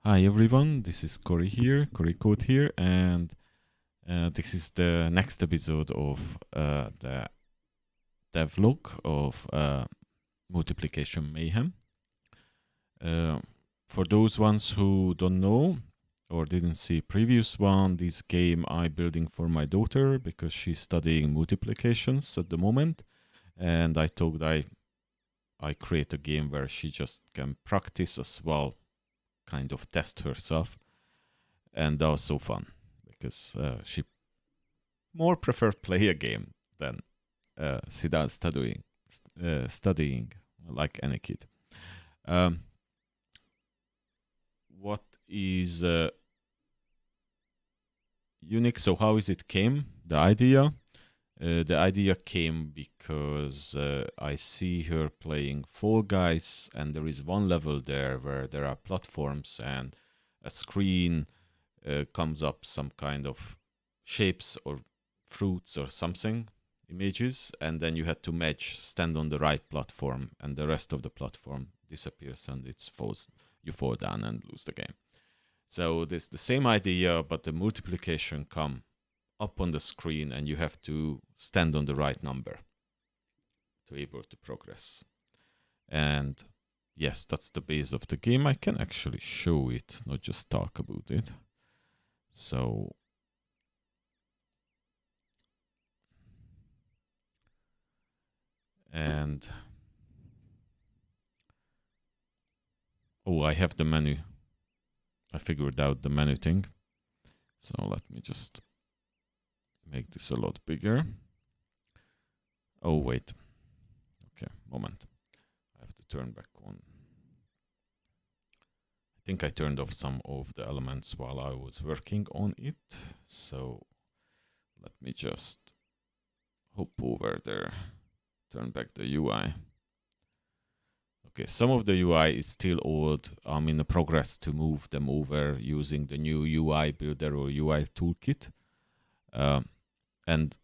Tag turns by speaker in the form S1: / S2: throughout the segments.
S1: Hi everyone, this is Cory Code here, and this is the next episode of the devlog of Multiplication Mayhem. For those ones who don't know or didn't see previous one, this game I'm building for my daughter because she's studying multiplications at the moment, and I thought I create a game where she just can practice as well, kind of test herself, and that was so fun because she more preferred play a game than sit down studying like any kid. What is unique? So how is it came? The idea came because I see her playing Fall Guys, and there is one level there where there are platforms and a screen comes up, some kind of shapes or fruits or something, images, and then you had to match, stand on the right platform, and the rest of the platform disappears and you fall down and lose the game. So this the same idea, but the multiplication come up on the screen and you have to stand on the right number to be able to progress. And yes, that's the base of the game. I can actually show it, not just talk about it. So and oh, I have the menu. I figured out the menu thing. So let me just make this a lot bigger. Oh, wait. Okay, moment. I have to turn back on. I think I turned off some of the elements while I was working on it. So let me just hop over there, turn back the UI. Okay, some of the UI is still old. I'm in the progress to move them over using the new UI Builder or UI Toolkit. And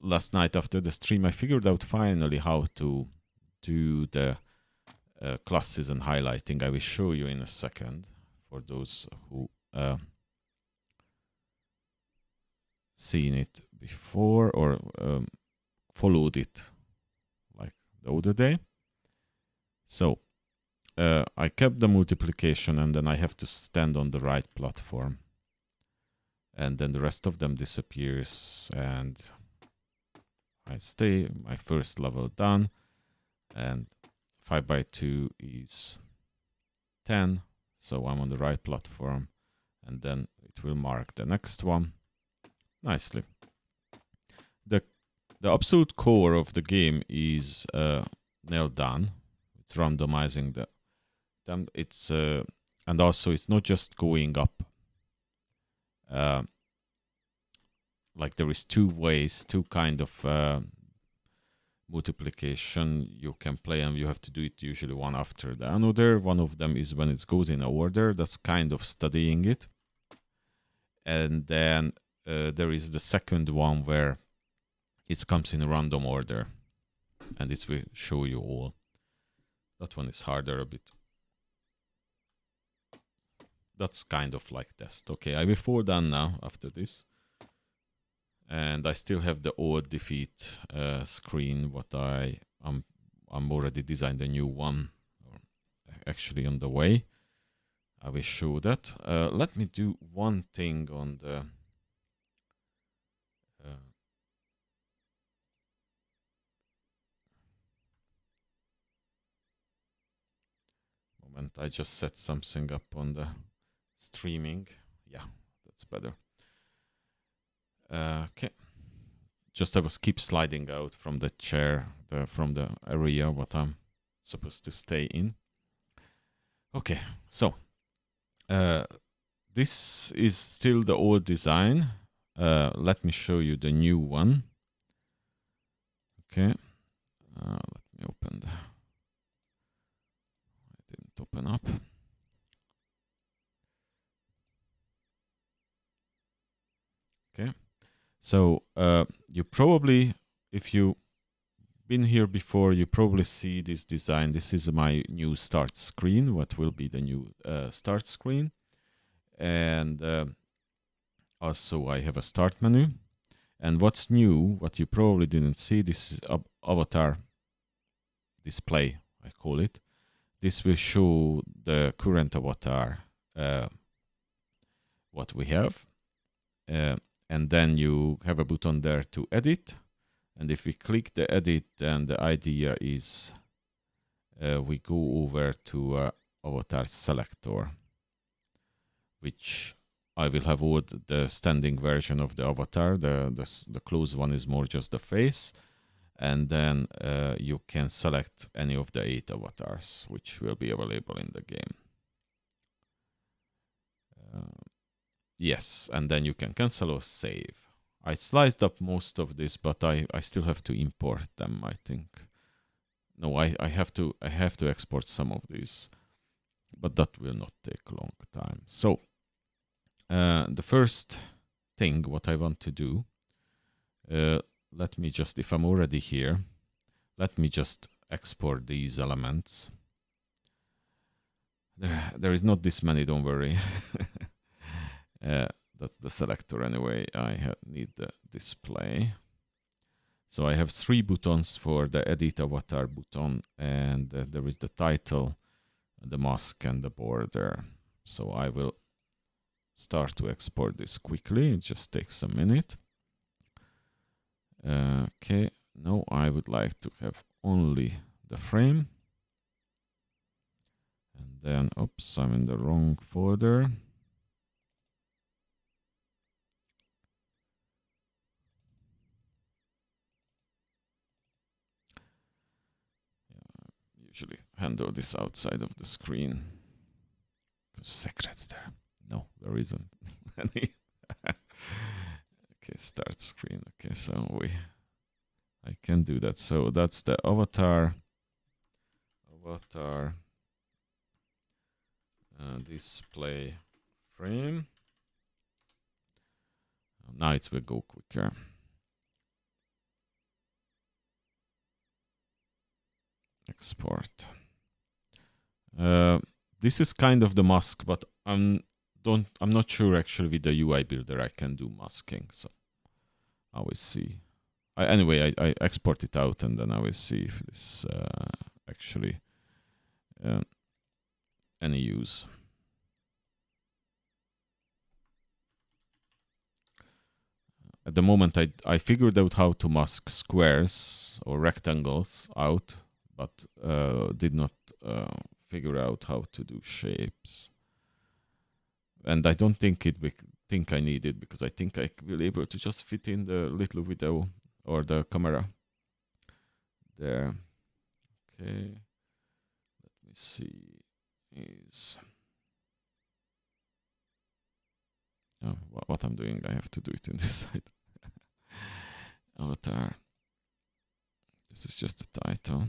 S1: last night after the stream, I figured out finally how to do the classes and highlighting. I will show you in a second for those who seen it before or followed it like the other day. So I kept the multiplication, and then I have to stand on the right platform. And then the rest of them disappears, and I stay my first level done, and 5 by 2 is 10, so I'm on the right platform, and then it will mark the next one nicely. The absolute core of the game is nailed down. It's randomizing them. It's and also it's not just going up. Like there is two ways, two kind of multiplication you can play, and you have to do it usually one after the another. One of them is when it goes in order. That's kind of studying it. And then there is the second one where it comes in a random order, and it will show you all. That one is harder a bit. That's kind of like test. Okay, I will fall down now after this. And I still have the old defeat screen, what I'm already designed a new one, or actually on the way. I will show that. Let me do one thing on the moment. I just set something up on the streaming. Yeah, that's better. Okay. Just I was keep sliding out from the chair, from the area what I'm supposed to stay in. Okay, so this is still the old design. Let me show you the new one. Okay, let me open the. I didn't open up. Okay. So you probably, if you been here before, you probably see this design. This is my new start screen, what will be the new start screen. And also I have a start menu. And what's new, what you probably didn't see, this is avatar display, I call it. This will show the current avatar, what we have. And then you have a button there to edit. And if we click the edit, then the idea is we go over to Avatar Selector, which I will have all the standing version of the avatar. The closed one is more just the face. And then you can select any of the 8 avatars, which will be available in the game. Yes, and then you can cancel or save. I sliced up most of this, but I still have to import them, I think. No, I have to export some of these, but that will not take a long time. So the first thing what I want to do, let me just, if I'm already here, let me just export these elements. There is not this many, don't worry. That's the selector anyway. I need the display. So I have 3 buttons for the edit avatar button, and there is the title, the mask, and the border. So I will start to export this quickly. It just takes a minute. Okay, now I would like to have only the frame. And then, oops, I'm in the wrong folder. Usually handle this outside of the screen. Secrets there. No, there isn't any. Okay, start screen. Okay, so I can do that. So that's the avatar display frame. Now it will go quicker. Export. This is kind of the mask, but I'm not sure actually with the UI builder I can do masking. So I will see. Anyway, I export it out and then I will see if this actually any use. At the moment, I figured out how to mask squares or rectangles out, but did not figure out how to do shapes. And I don't think I need it, because I think I will be able to just fit in the little window or the camera there. Okay, let me see. What I'm doing, I have to do it in this side. Avatar. This is just the title.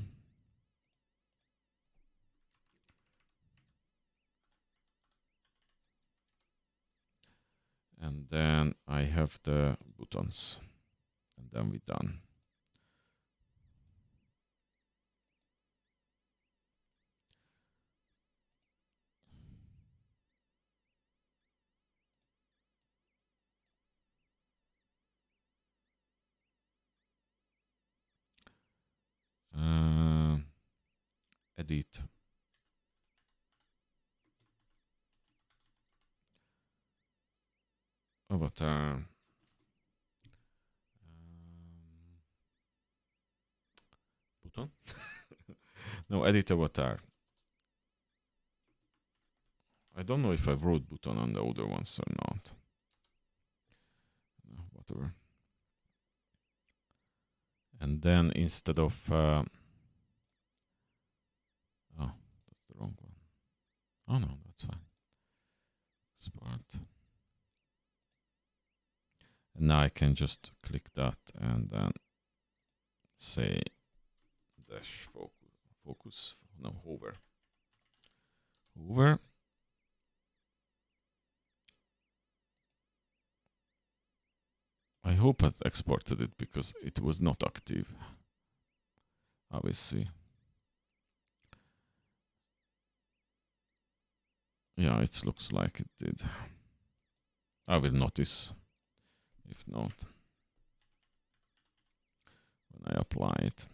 S1: And then I have the buttons. And then we're done. Edit. Avatar. Button. No, edit avatar. I don't know if I wrote button on the older ones or not. No, whatever. And then instead of oh, that's the wrong one. Oh no, that's fine. Export. And now I can just click that and then say dash focus. No, hover. Hover. I hope I exported it because it was not active. I will see. Yeah, it looks like it did. I will notice if not when I apply it.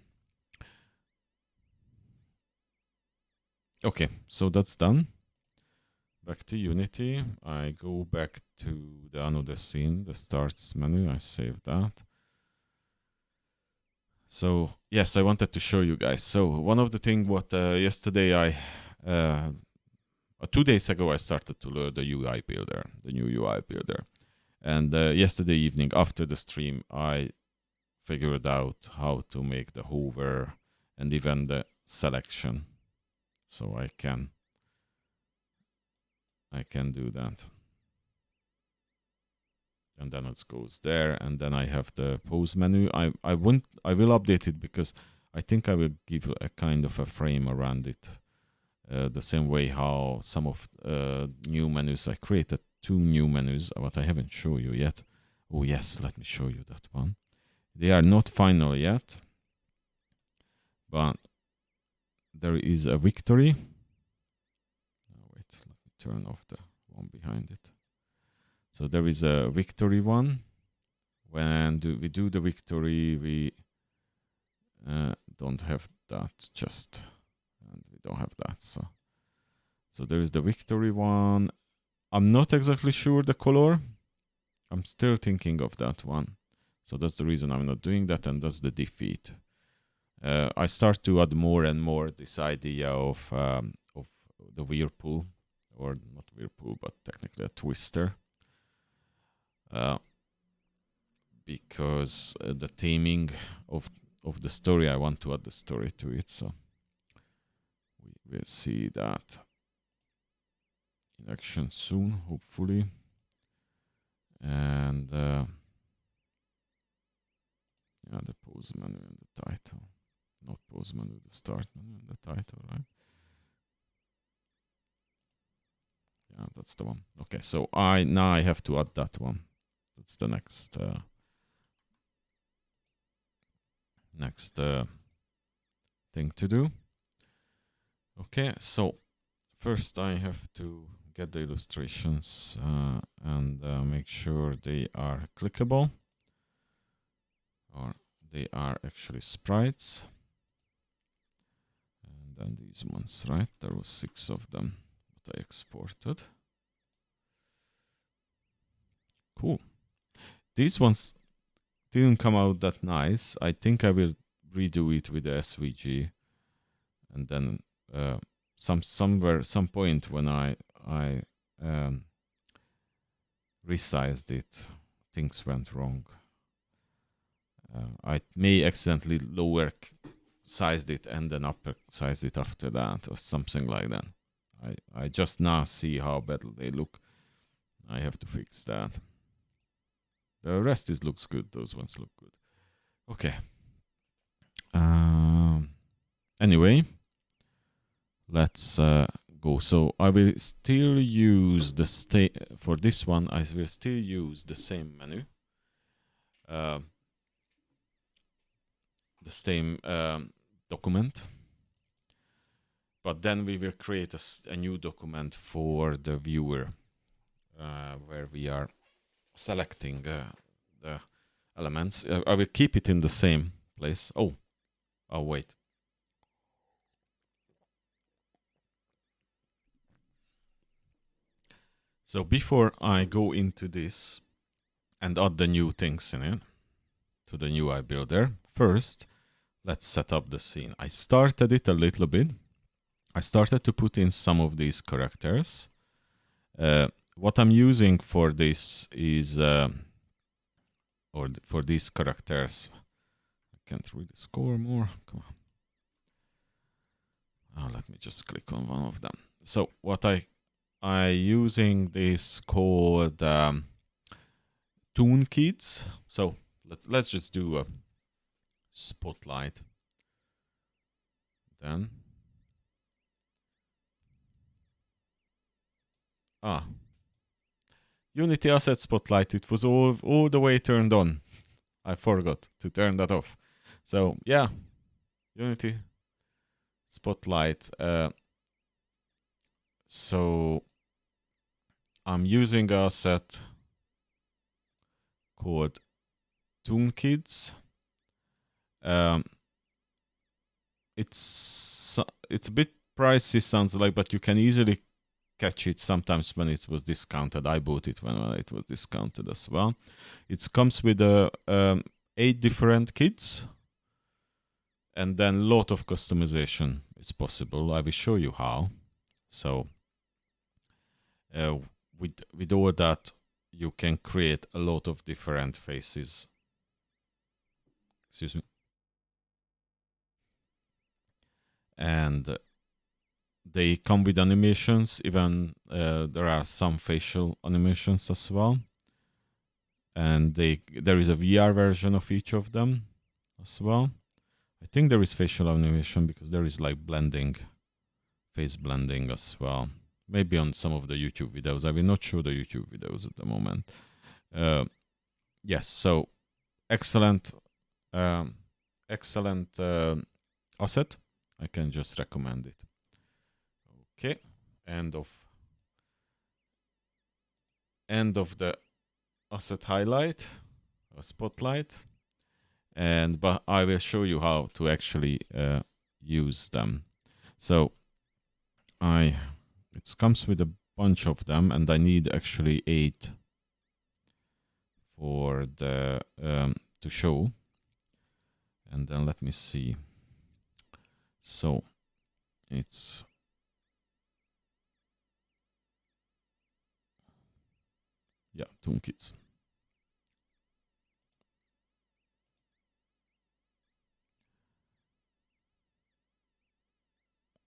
S1: Okay, so that's done. Back to Unity. I go back to the another scene, the starts menu. I save that. So yes, I wanted to show you guys. So one of the things what yesterday 2 days ago I started to learn the UI Builder, the new UI Builder, and yesterday evening after the stream I figured out how to make the hover and even the selection. So I can do that. And then it goes there, and then I have the pose menu. I will update it because I think I will give a kind of a frame around it. The same way how some of new menus, I created 2 new menus, what I haven't shown you yet. Oh yes, let me show you that one. They are not final yet, but there is a victory. Oh, wait, let me turn off the one behind it. So there is a victory one. When we do the victory, we don't have that just, and we don't have that. So there is the victory one. I'm not exactly sure the color. I'm still thinking of that one. So that's the reason I'm not doing that, and that's the defeat. I start to add more and more this idea of the whirlpool, or not whirlpool, but technically a twister. Because the theming of the story, I want to add the story to it, so we will see that in action soon, hopefully. And yeah, the pose menu and the title, not pose menu, the start menu and the title, right? Yeah, that's the one. Okay, so now I have to add that one. That's the next thing to do. Okay, so first I have to get the illustrations and make sure they are clickable, or they are actually sprites. And then these ones, right? There was 6 of them that I exported. Cool. These ones didn't come out that nice. I think I will redo it with the SVG, and then some point when I resized it, things went wrong. I may accidentally lower sized it and then upper sized it after that, or something like that. I just now see how bad they look. I have to fix that. The rest looks good. Those ones look good. Okay. Anyway, let's go. So I will still use for this one. I will still use the same menu, the same document, but then we will create a new document for the viewer, where we are selecting the elements. I will keep it in the same place. Oh wait. So before I go into this and add the new things in it to the UI Builder, first let's set up the scene. I started it a little bit. I started to put in some of these characters. What I'm using for this is, for these characters, I can't read the score more. Come on. Let me just click on one of them. So what I using this called Toon kits. So let's just do a spotlight. Then Unity Asset Spotlight. It was all the way turned on. I forgot to turn that off. So yeah, Unity Spotlight. So I'm using a set called Toon Kids. It's a bit pricey, sounds like, but you can easily catch it sometimes when it was discounted. I bought it when it was discounted as well. It comes with 8 different kits, and then a lot of customization is possible. I will show you how. So with all that, you can create a lot of different faces. Excuse me. And they come with animations. Even there are some facial animations as well. And there is a VR version of each of them as well. I think there is facial animation because there is like blending, face blending as well. Maybe on some of the YouTube videos. I will not show the YouTube videos at the moment. Yes, so excellent, excellent asset. I can just recommend it. Okay, end of the asset highlight or spotlight, but I will show you how to actually use them. So it comes with a bunch of them, and I need actually 8 for the to show. And then let me see. So it's Toon Kids.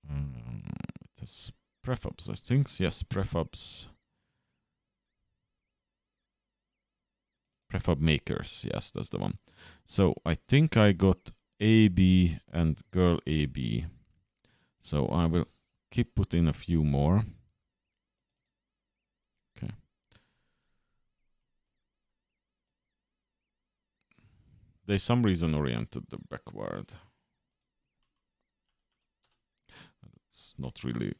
S1: It has prefabs, I think. Yes, prefabs. Prefab makers. Yes, that's the one. So I think I got AB and girl AB. So I will keep putting a few more. Okay. They some reason oriented the backward. It's not really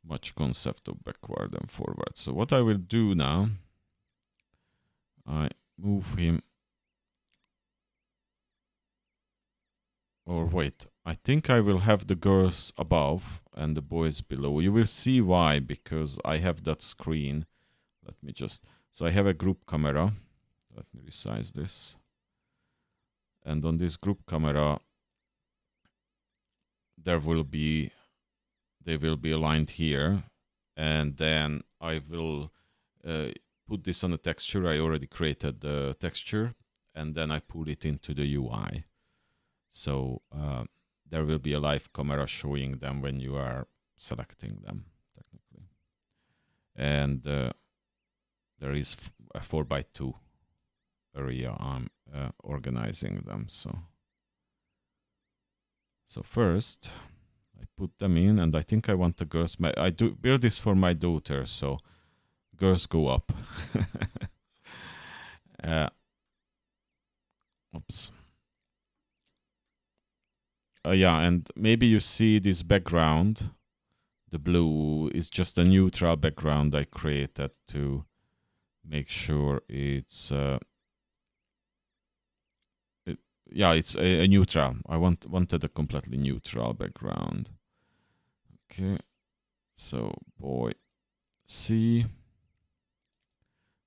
S1: much concept of backward and forward. So what I will do now, I move him. Or wait, I think I will have the girls above and the boys below. You will see why, because I have that screen. Let me just, so I have a group camera. Let me resize this. And on this group camera, they will be aligned here. And then I will put this on a texture. I already created the texture, and then I pull it into the UI. So there will be a live camera showing them when you are selecting them, technically. And there is a 4x2 area I'm organizing them. So first, I put them in, and I think I want the girls. I do build this for my daughter, so girls go up. Oops. Yeah, and maybe you see this background. The blue is just a neutral background I created to make sure it's it's a neutral. I wanted a completely neutral background. Okay, so boy C,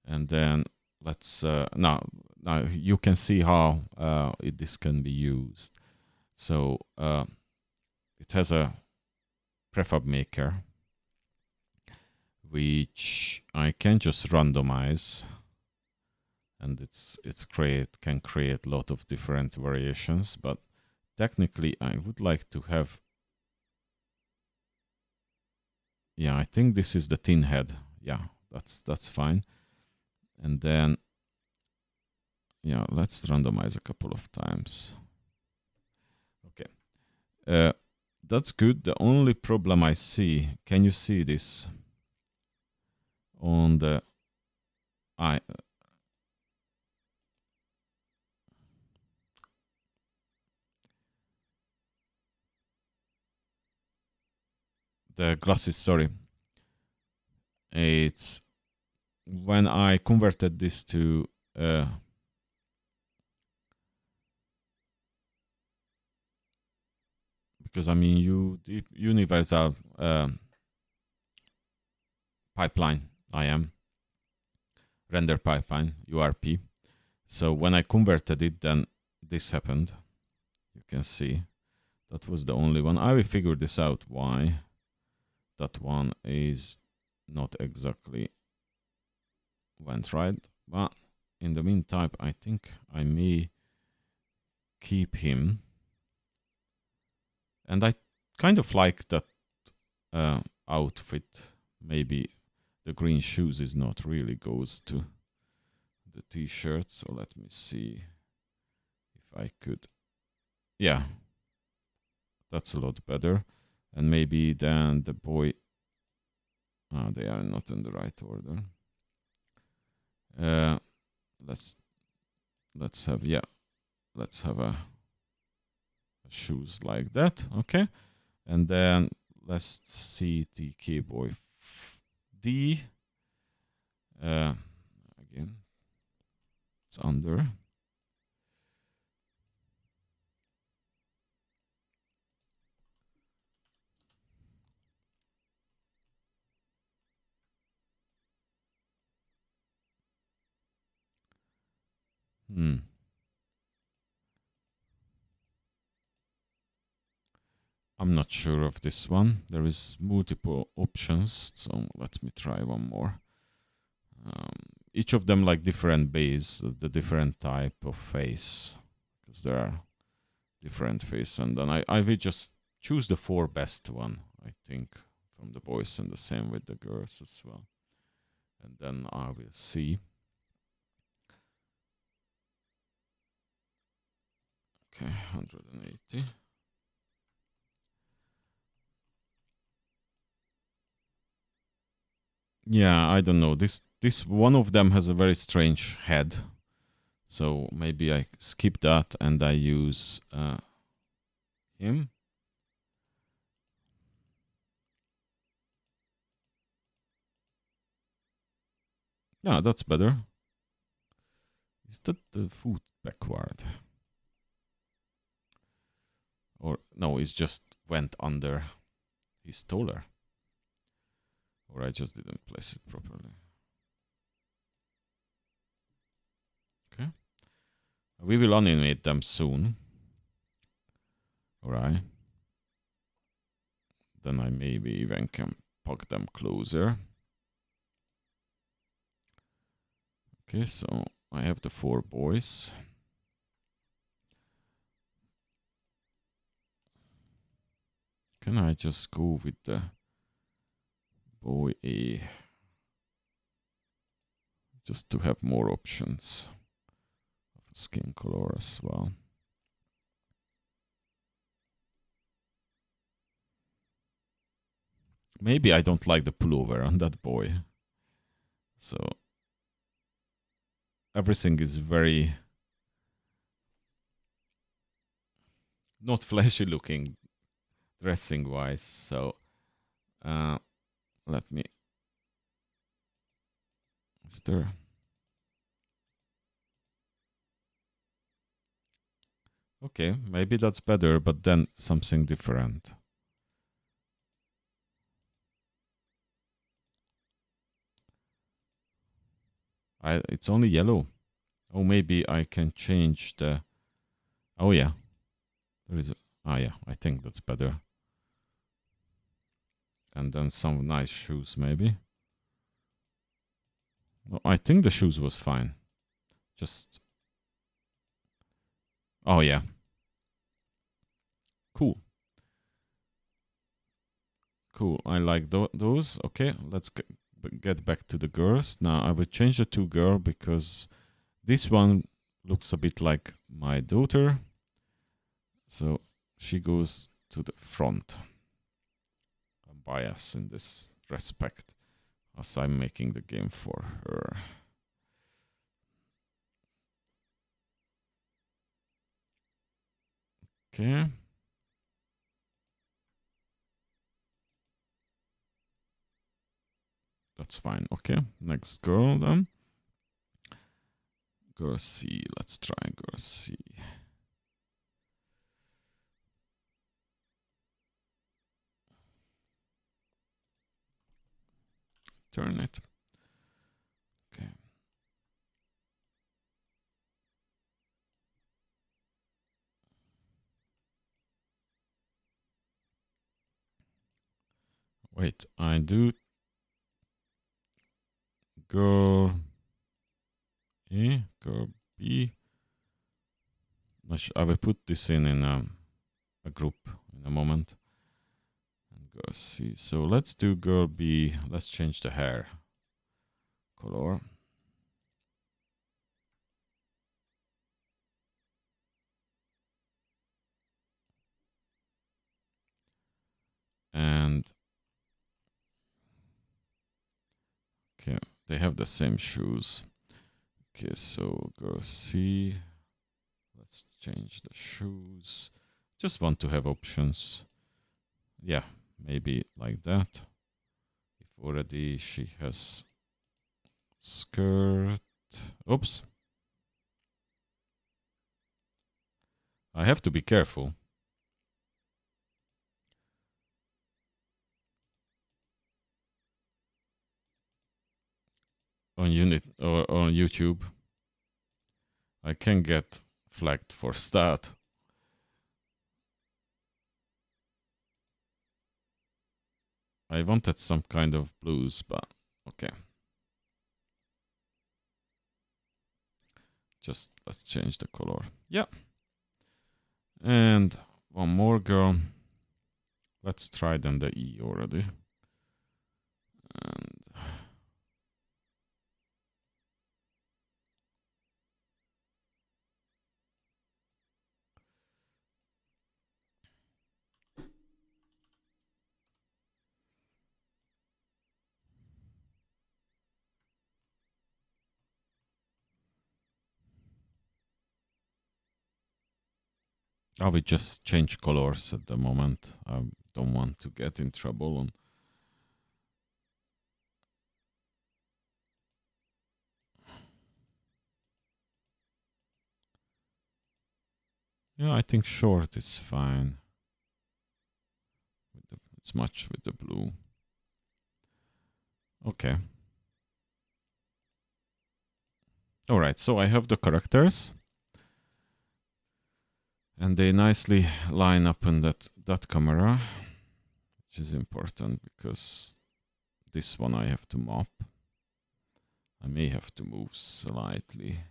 S1: and then let's now you can see how this can be used. So it has a prefab maker, which I can just randomize, and can create a lot of different variations. But technically, I would like to have. Yeah, I think this is the tin head. Yeah, that's fine. And then, yeah, let's randomize a couple of times. Okay. That's good. The only problem I see, can you see this on the the glasses, sorry. It's when I converted this to because I mean the universal pipeline render pipeline URP. So when I converted it, then this happened. You can see that was the only one. I will figure this out why that one is not exactly went right. But in the meantime, I think I may keep him. And I kind of like that outfit. Maybe the green shoes is not really goes to the t-shirt. So let me see if I could. Yeah, that's a lot better. And maybe then the boy, they are not in the right order. Let's have a shoes like that. Okay, and then let's see the keyboard D. Again, it's under. I'm not sure of this one. There is multiple options, so let me try one more. Each of them like different base, the different type of face, because there are different face, and then I will just choose the 4 best one, I think, from the boys, and the same with the girls as well. And then I will see. Okay, 180. Yeah, I don't know. This one of them has a very strange head. So maybe I skip that and I use him. Yeah, that's better. Is that the foot backward? Or no, it just went under. He's taller. Or I just didn't place it properly. Okay. We will animate them soon. Alright. Then I maybe even can pug them closer. Okay, so I have the 4 boys. Can I just go with the boy A? Just to have more options of skin color as well. Maybe I don't like the pullover on that boy. So everything is very not flashy looking dressing wise. So let me stir. Okay, maybe that's better, but then something different. It's only yellow. Oh, maybe I can change the... Oh, yeah. There is a... Ah, yeah, I think that's better. And then some nice shoes, maybe. No, I think the shoes was fine. Just... Oh, yeah. Cool. Cool, I like those. Okay, let's get back to the girls. Now I will change the 2 girl because this one looks a bit like my daughter. So she goes to the front. I'm biased in this respect as I'm making the game for her. Okay. That's fine. Okay, next girl then. Girl C. Let's try girl C. Turn it. Okay. Wait, I do girl A, girl B. I will put this in a group in a moment. And girl C. So let's do girl B. Let's change the hair color. And okay, they have the same shoes. Okay, so girl C. Let's change the shoes. Just want to have options. Yeah, maybe like that. If already she has skirt. Oops. I have to be careful. On YouTube, I can get flagged for stat. I wanted some kind of blues, but okay. Just let's change the color. Yeah. And one more girl. Let's try then the E already. And I will just change colors at the moment. I don't want to get in trouble. Yeah, I think short is fine. It's much with the blue. Okay. All right, so I have the characters. And they nicely line up in that camera, which is important because this one I have to mop. I may have to move slightly.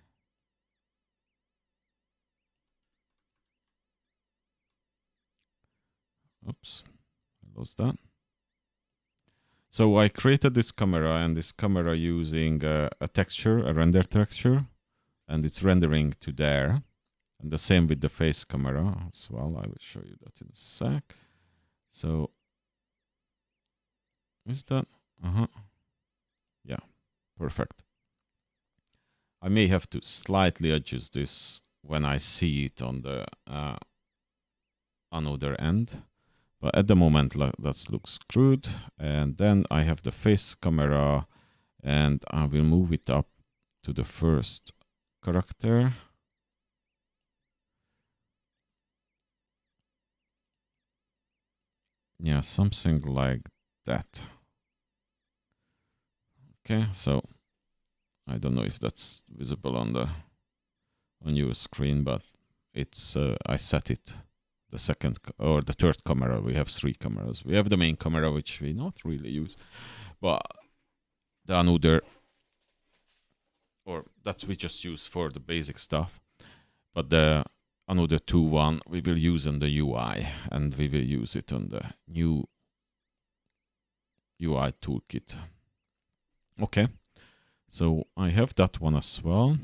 S1: Oops, I lost that. So I created this camera, and this camera using a texture, a render texture, and it's rendering to there. And the same with the face camera as well. I will show you that in a sec. So is that? Yeah, perfect. I may have to slightly adjust this when I see it on the another end. But at the moment, that looks good. And then I have the face camera, and I will move it up to the first character. Yeah, something like that. Okay, so I don't know if that's visible on your screen, but it's I set it the second or the third camera. We have 3 cameras. We have the main camera, which we not really use, but the another, or that's we just use for the basic stuff. But the another 2 we will use on the UI, and we will use it on the new UI Toolkit. Okay, so I have that one as well.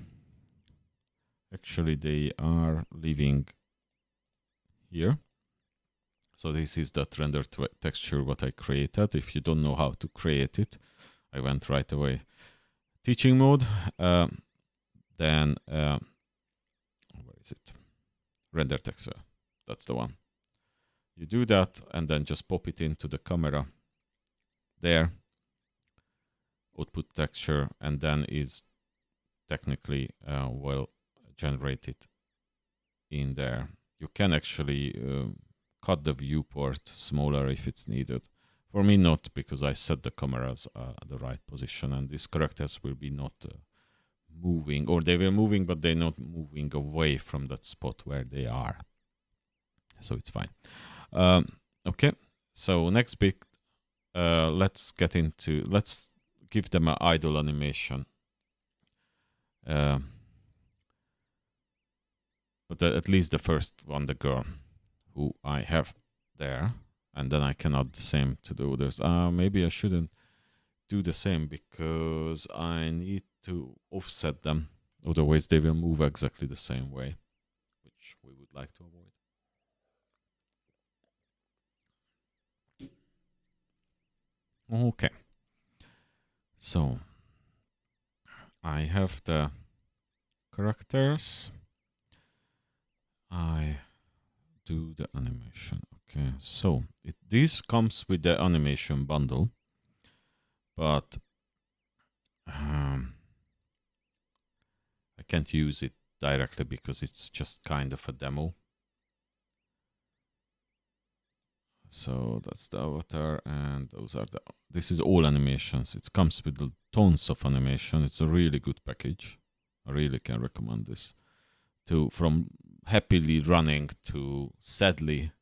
S1: Actually, they are living here. So this is that render texture what I created. If you don't know how to create it, I went right away. Teaching mode, then where is it? Render texture, that's the one. You do that and then just pop it into the camera there. output texture, and then is technically well generated in there. You can actually cut the viewport smaller if it's needed. For me, not, because I set the cameras at the right position, and these characters will be not moving, or they were moving, but they're not moving away from that spot where they are. So it's fine. Okay, so next bit, let's give them an idle animation. But at least the first one, the girl, who I have there, and then I can add the same to the others. Maybe I shouldn't do the same, because I need to offset them, otherwise they will move exactly the same way, which we would like to avoid. Okay, so I have the characters. I do the animation. Okay, so this comes with the animation bundle, but I can't use it directly because it's just kind of a demo. So that's the avatar, and those are this is all animations. It comes with tons of animation. It's a really good package. I really can recommend this. From happily running to sadly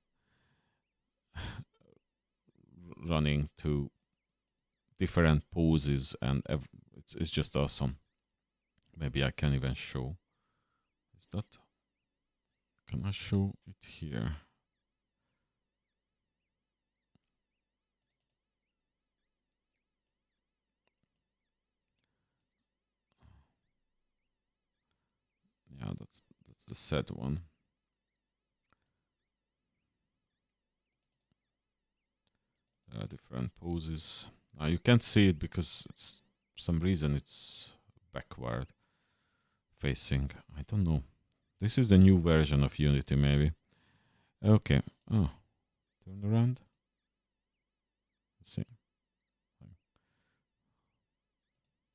S1: running to different poses, and it's just awesome. Maybe I can even show. Is that? Can I show it here? Yeah, that's the sad one. Different poses. You can't see it because it's some reason it's backward facing. I don't know. This is the new version of Unity, maybe. Okay. Oh, turn around. Let's see.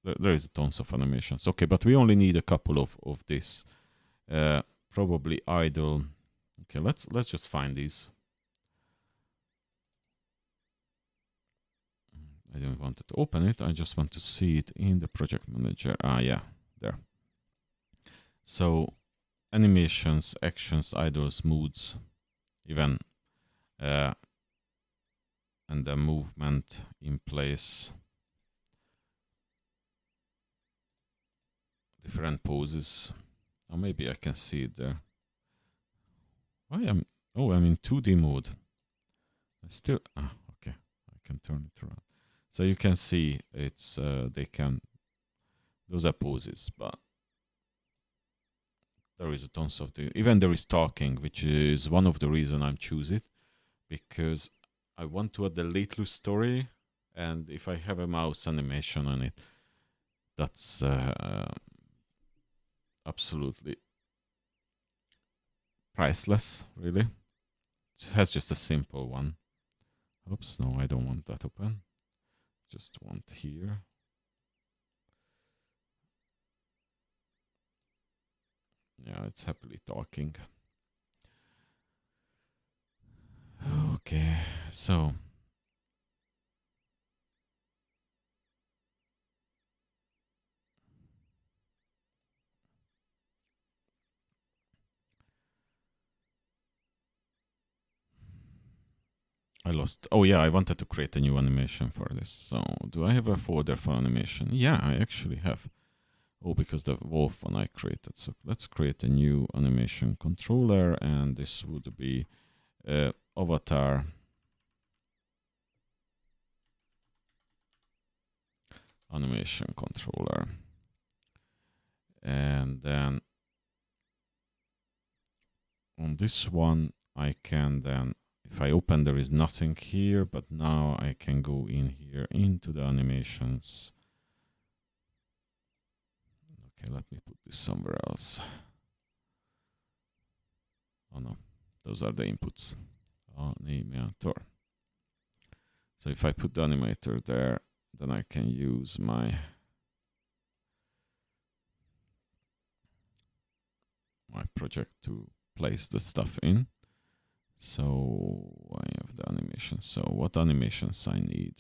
S1: There is tons of animations. Okay, but we only need a couple of this. Probably idle. Okay, let's just find these. I don't want to open it. I just want to see it in the project manager. Yeah, there. So animations, actions, idles, moods, even, and the movement in place, different poses. Or maybe I can see it there. I'm in 2D mode. I still, okay, I can turn it around. So you can see it's, those are poses, but there is a tons of even there is talking, which is one of the reasons I'm choosing it, because I want to add the little story, and if I have a mouse animation on it, that's absolutely priceless, really. It has just a simple one. Oops, no, I don't want that open. Just want here. Yeah, it's happily talking. Okay, so I lost. Oh yeah, I wanted to create a new animation for this. So do I have a folder for animation? Yeah, I actually have. Oh, because the wolf one I created. So let's create a new animation controller, and this would be Avatar animation controller. And then on this one, I can then, if I open, there is nothing here, but now I can go in here into the animations. Okay, let me put this somewhere else. Oh no, those are the inputs. Animator. So if I put the animator there, then I can use my project to place the stuff in. So I have the animation. So what animations I need?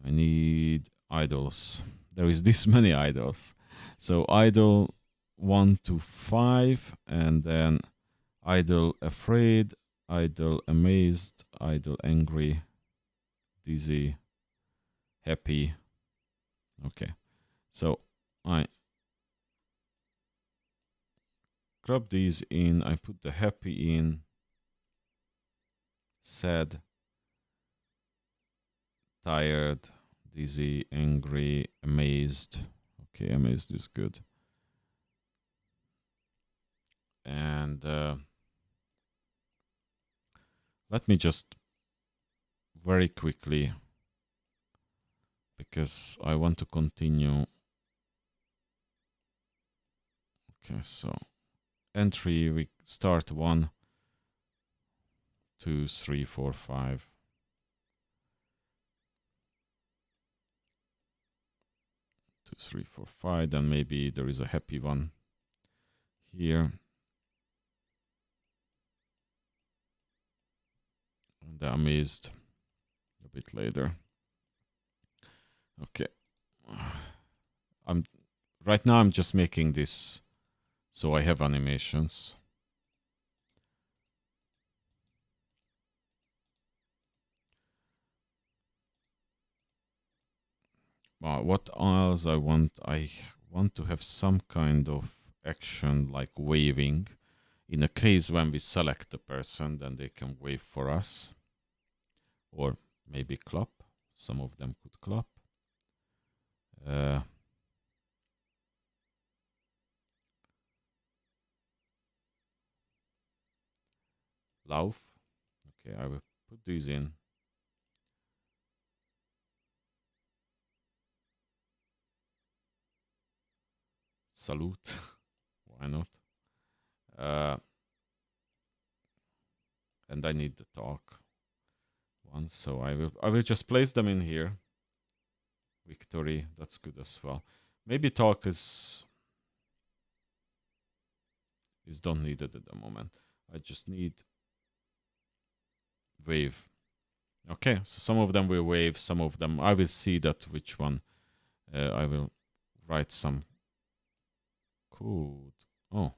S1: I need idols. There is this many idols. So idle 1 to 5, and then idle afraid, idle amazed, idle angry, dizzy, happy. Okay, so I grab these in, I put the happy in, sad, tired, dizzy, angry, amazed. Okay, amazed is good. And let me just very quickly, because I want to continue. Okay, so entry, we start 1, 2, 3, 4, 5. Two, 3, 4, 5. Then maybe there is a happy one here. And the amazed a bit later. Okay. Right now I'm just making this so I have animations. What else I want? I want to have some kind of action like waving. In a case when we select the person, then they can wave for us. Or maybe clap. Some of them could clap. Lauf. Okay, I will put these in. Salute. Why not? And I need the talk one, so I will just place them in here. Victory, that's good as well. Maybe talk is don't needed at the moment. I just need wave. Okay, so some of them will wave, some of them I will see that which one. I will write some code. Oh,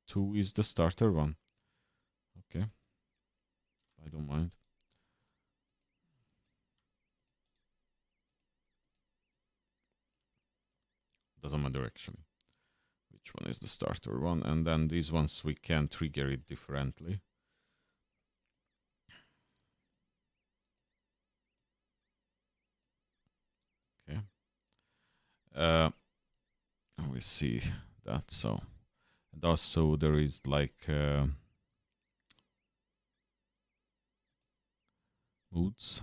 S1: 2 is the starter one. Okay, I don't mind. Doesn't matter actually which one is the starter one, and then these ones we can trigger it differently. Okay. We see that. So, and also there is like moods.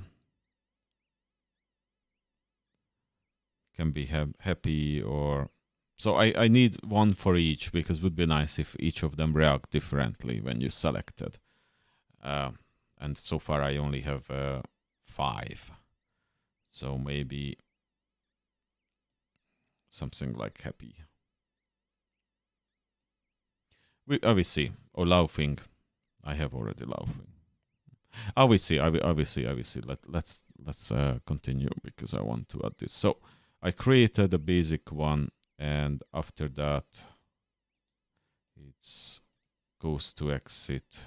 S1: Can be happy or so. I need one for each because it would be nice if each of them react differently when you selected. And so far I only have 5. So maybe something like happy. I will see. Or laughing. I have already laughing. I will see. Let's continue because I want to add this. So I created a basic one, and after that, it goes to exit.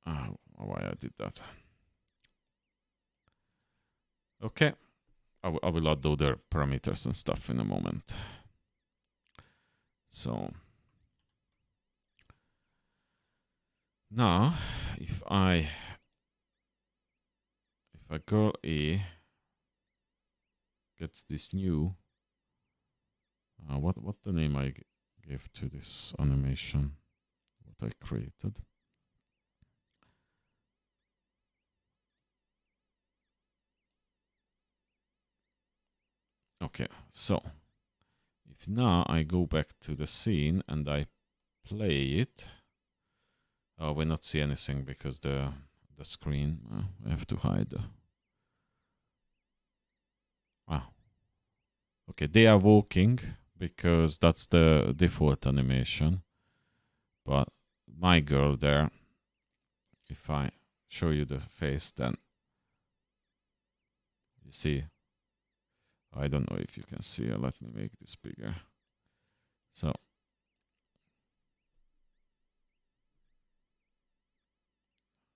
S1: Why I did that? Okay, I will add other parameters and stuff in a moment. So now, if girl A gets this new, what the name I gave to this animation, what I created. Okay, so if now I go back to the scene and I play it. Oh, we not see anything because the screen. I have to hide the. Okay, they are walking because that's the default animation. But my girl there, if I show you the face, then you see. I don't know if you can see. Let me make this bigger. So.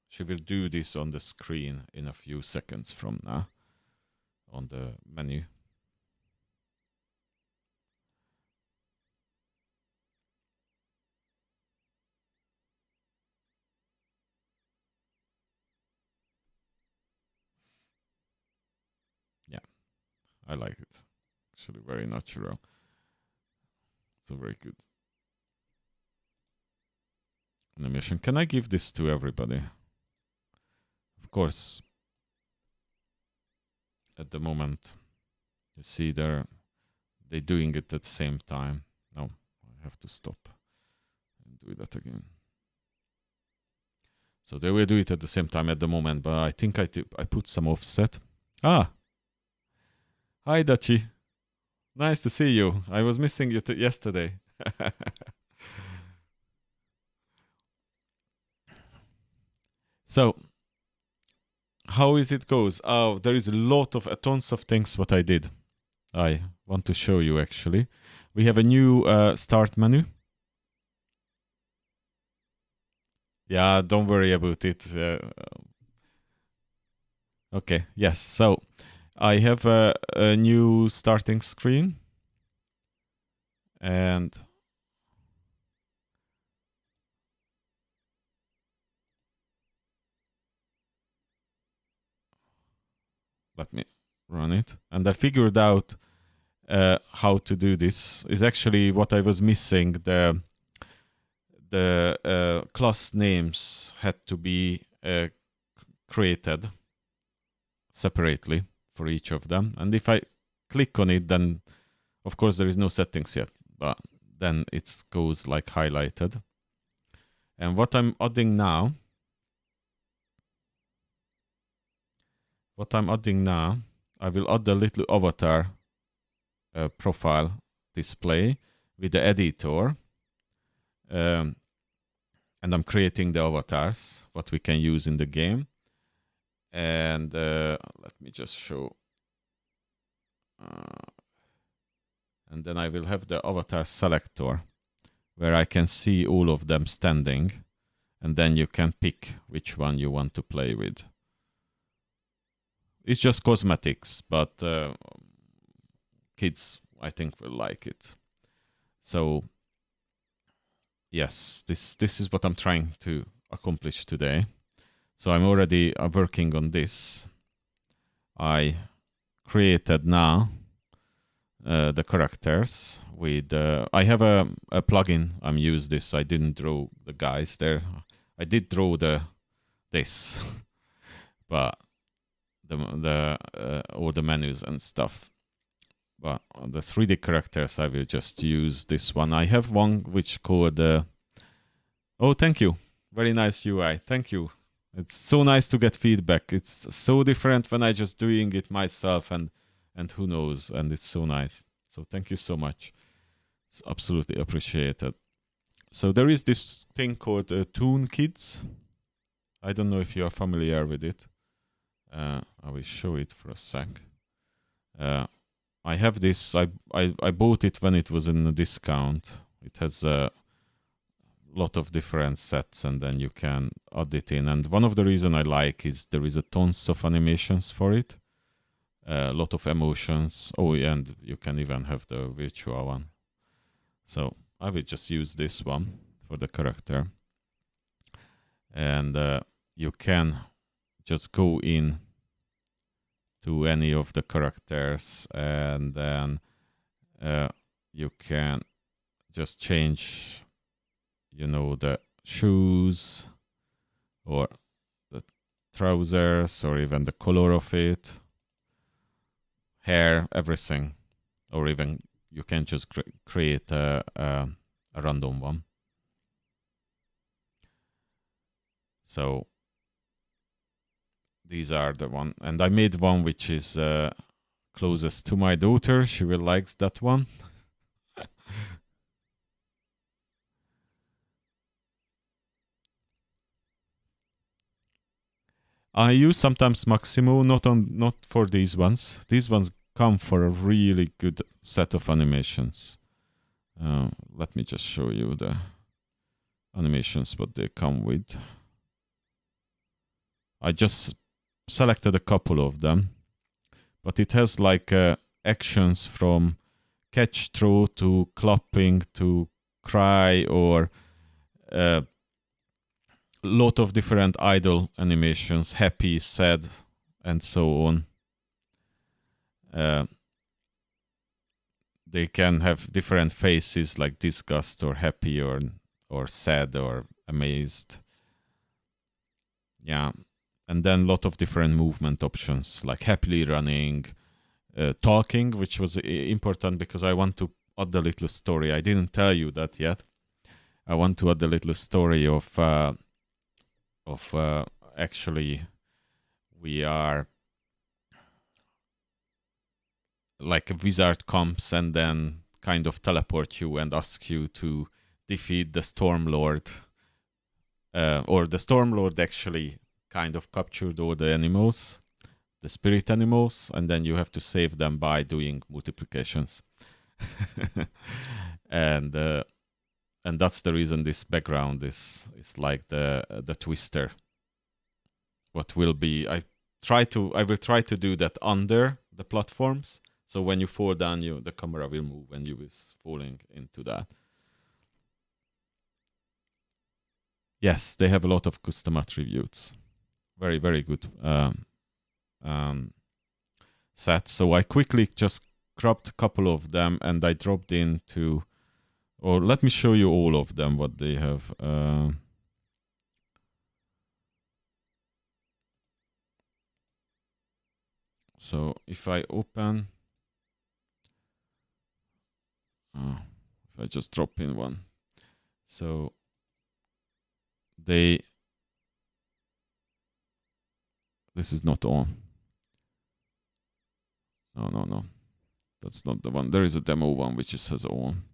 S1: She will do this on the screen in a few seconds from now on the menu. Yeah, I like it. Actually very natural. So very good animation. Can I give this to everybody? Of course, at the moment, you see they're doing it at the same time. No, I have to stop and do that again. So they will do it at the same time at the moment, but I think I put some offset. Ah! Hi, Dachi. Nice to see you. I was missing you yesterday. So, how is it goes? Oh, there is a lot of tons of things what I did. I want to show you actually. We have a new start menu. Yeah, don't worry about it. Okay, yes. So I have a new starting screen. And let me run it. And I figured out how to do this. Is actually what I was missing. The class names had to be created separately for each of them. And if I click on it, then of course there is no settings yet, but then it goes like highlighted. And what I'm adding now, I will add a little avatar profile display with the editor. And I'm creating the avatars, what we can use in the game. And let me just show. And then I will have the Avatar Selector, where I can see all of them standing. And then you can pick which one you want to play with. It's just cosmetics, but kids, I think, will like it. So, yes, this is what I'm trying to accomplish today. So I'm already working on this. I created now the characters with. I have a plugin. I'm use this. I didn't draw the guys there. I did draw this, but the all the menus and stuff. But the 3D characters, I will just use this one. I have one which called. Oh, thank you. Very nice UI. Thank you. It's so nice to get feedback. It's so different when I just doing it myself, and who knows, and it's so nice. So thank you so much. It's absolutely appreciated. So there is this thing called Toon Kids. I don't know if you are familiar with it. I will show it for a sec. I have this. I bought it when it was in a discount. It has a lot of different sets, and then you can add it in. And one of the reasons I like is there is a tons of animations for it, a lot of emotions. Oh, and you can even have the virtual one. So I will just use this one for the character, and you can just go in to any of the characters, and then you can just change, you know, the shoes or the trousers or even the color of it, hair, everything. Or even you can just create a random one. So these are the one, and I made one which is closest to my daughter. She will like that one. I use sometimes Maximo, not for these ones. These ones come for a really good set of animations. Let me just show you the animations what they come with. I just selected a couple of them, but it has like actions from catch, throw to clapping to cry, or lot of different idle animations, happy, sad, and so on. They can have different faces like disgust or happy or sad or amazed. Yeah. And then a lot of different movement options like happily running, talking, which was important because I want to add a little story. I didn't tell you that yet. I want to add a little story of actually we are like a wizard comes and then kind of teleport you and ask you to defeat the Stormlord, or the Stormlord actually kind of captured all the animals, the spirit animals, and then you have to save them by doing multiplications. And that's the reason this background is like the twister. What will be, I will try to do that under the platforms. So when you fall down, the camera will move when you is falling into that. Yes, they have a lot of custom attributes. Very, very good set. So I quickly just cropped a couple of them and I dropped into, or let me show you all of them, what they have. So if I open, if I just drop in one, so this is not on. No, that's not the one. There is a demo one which says on.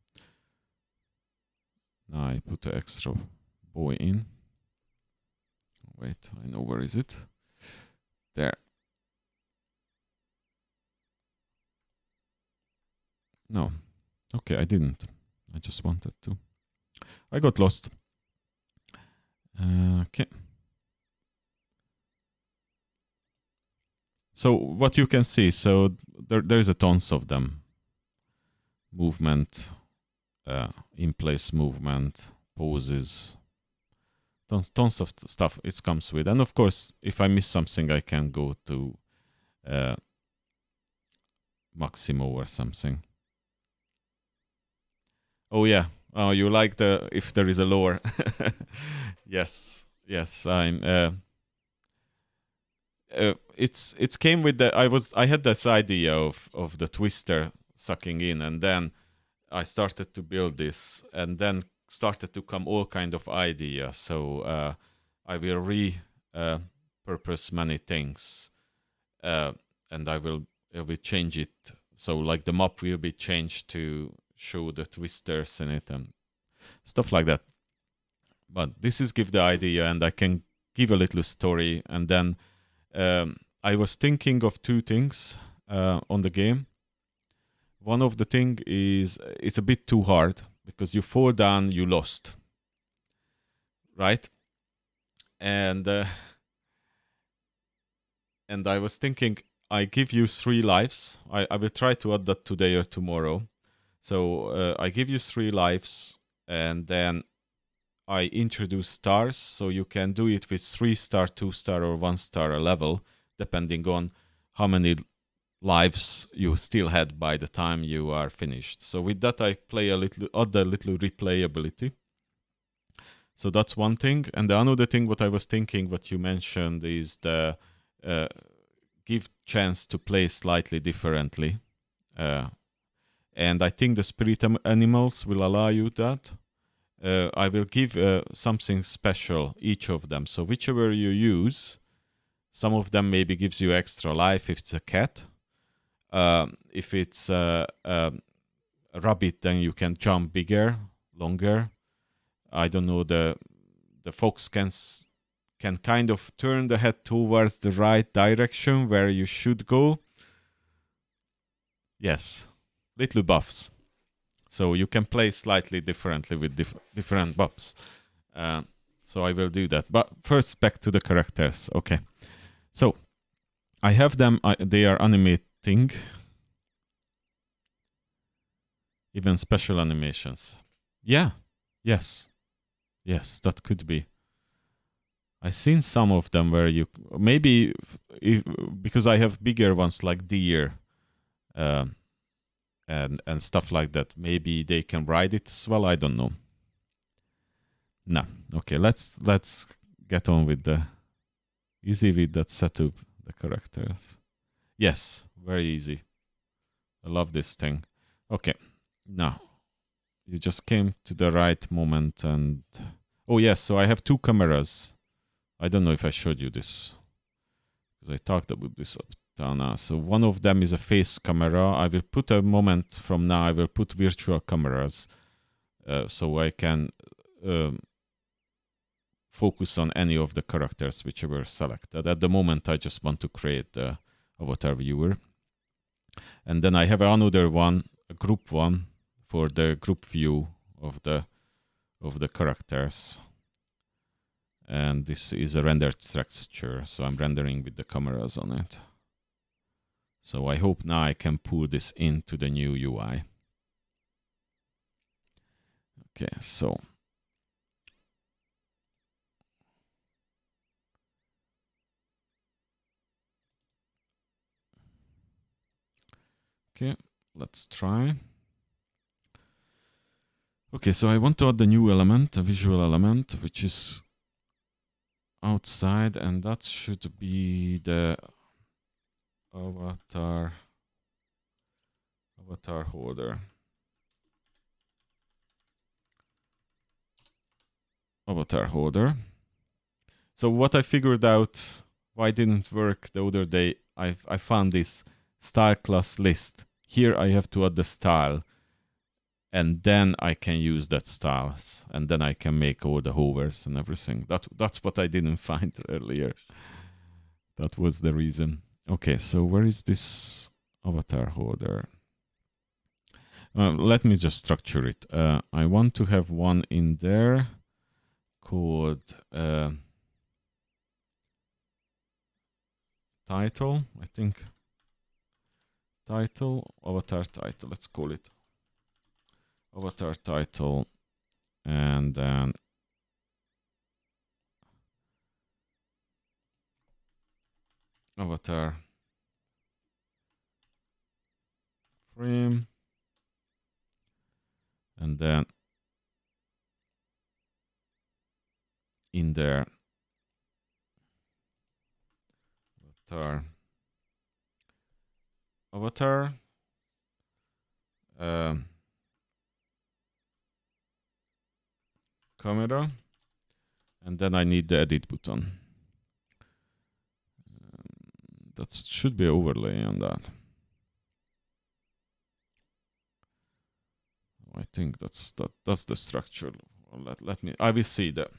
S1: Now I put the extra boy in. Wait, I know where is it. There. No. Okay, I didn't. I just wanted to. I got lost. Okay. So what you can see, so there is a tons of them. Movement, in-place movement, poses, tons of stuff it comes with. And of course, if I miss something, I can go to Maximo or something. Oh yeah. Oh, you like if there is a lore. Yes. I'm it's came with I had this idea of the twister sucking in, and then I started to build this, and then started to come all kind of ideas. So I will repurpose many things, and I will change it. So like the map will be changed to show the twisters in it and stuff like that. But this is give the idea, and I can give a little story, and then I was thinking of two things on the game. One of the thing is it's a bit too hard because you fall down, you lost, right? And I was thinking I give you 3 lives. I will try to add that today or tomorrow. So I give you 3 lives, and then I introduce stars, so you can do it with 3-star, 2-star, or 1-star level, depending on how many lives you still had by the time you are finished. So with that, I play add a little replayability. So that's one thing. And the another thing, what I was thinking, what you mentioned, is the give chance to play slightly differently. And I think the spirit animals will allow you that. I will give something special each of them. So whichever you use, some of them maybe gives you extra life if it's a cat. If it's a rabbit, then you can jump bigger, longer. I don't know, the fox can kind of turn the head towards the right direction where you should go. Yes, little buffs. So you can play slightly differently with different buffs. So I will do that. But first, back to the characters. Okay. So I have them. They are animating. Even special animations. Yeah. Yes. Yes, that could be. I've seen some of them where you maybe because I have bigger ones like deer and stuff like that. Maybe they can ride it as well. I don't know. No. Okay, let's get on with the easy with that setup. The characters. Yes, very easy. I love this thing. Okay, now you just came to the right moment and oh yes, so I have two cameras. I don't know if I showed you this because I talked about this up till now. So one of them is a face camera. I will put a moment from now. I will put virtual cameras so I can focus on any of the characters which were selected. At the moment, I just want to create the avatar viewer, and then I have another one, a group one, for the group view of the characters. And this is a rendered texture, so I'm rendering with the cameras on it. So I hope now I can pull this into the new UI. Okay, so okay, let's try. Okay, so I want to add the new element, a visual element, which is outside, and that should be the avatar holder. Avatar holder. So what I figured out why it didn't work the other day, I found this style class list. Here I have to add the style, and then I can use that styles, and then I can make all the hovers and everything. That's what I didn't find earlier. That was the reason. Okay, so where is this avatar holder? Let me just structure it. I want to have one in there called title, I think. Title, avatar title, let's call it. Avatar title, and then avatar frame, and then in there avatar camera, and then I need the edit button. That should be overlay on that. I think that's the structure. Let me. I will see that.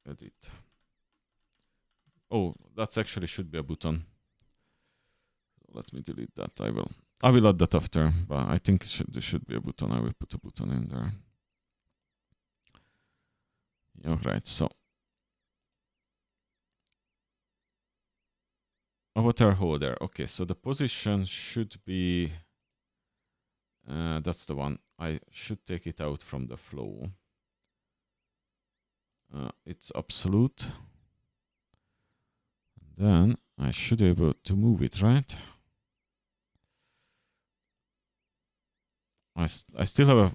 S1: Edit. Oh, that's actually should be a button. Let me delete that. I will add that after, but I think there should be a button. I will put a button in there. All right, so avatar holder. Okay, so the position should be, that's the one. I should take it out from the flow. It's absolute. Then I should be able to move it, right? I still have a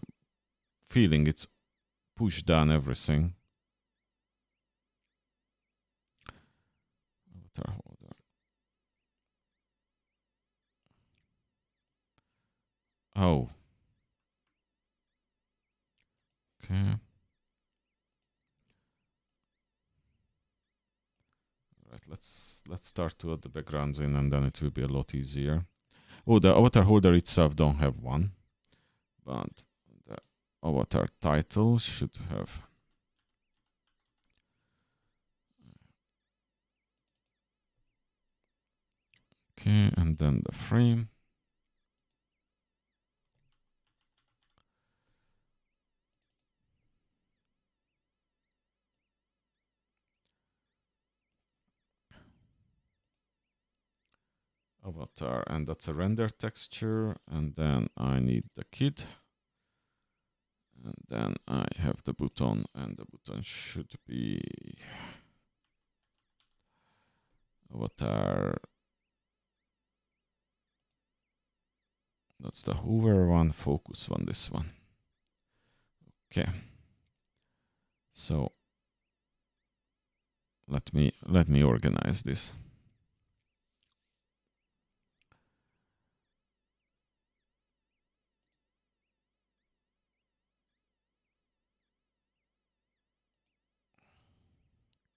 S1: feeling it's pushed down everything. Avatar holder. Oh. Okay. Right, let's start to add the backgrounds in, and then it will be a lot easier. Oh, the avatar holder itself don't have one, but the avatar title should have. Okay, and then the frame. Avatar, and that's a render texture, and then I need the kid, and then I have the button, and the button should be avatar. That's the hover one, focus one, this one. Okay, so let me organize this.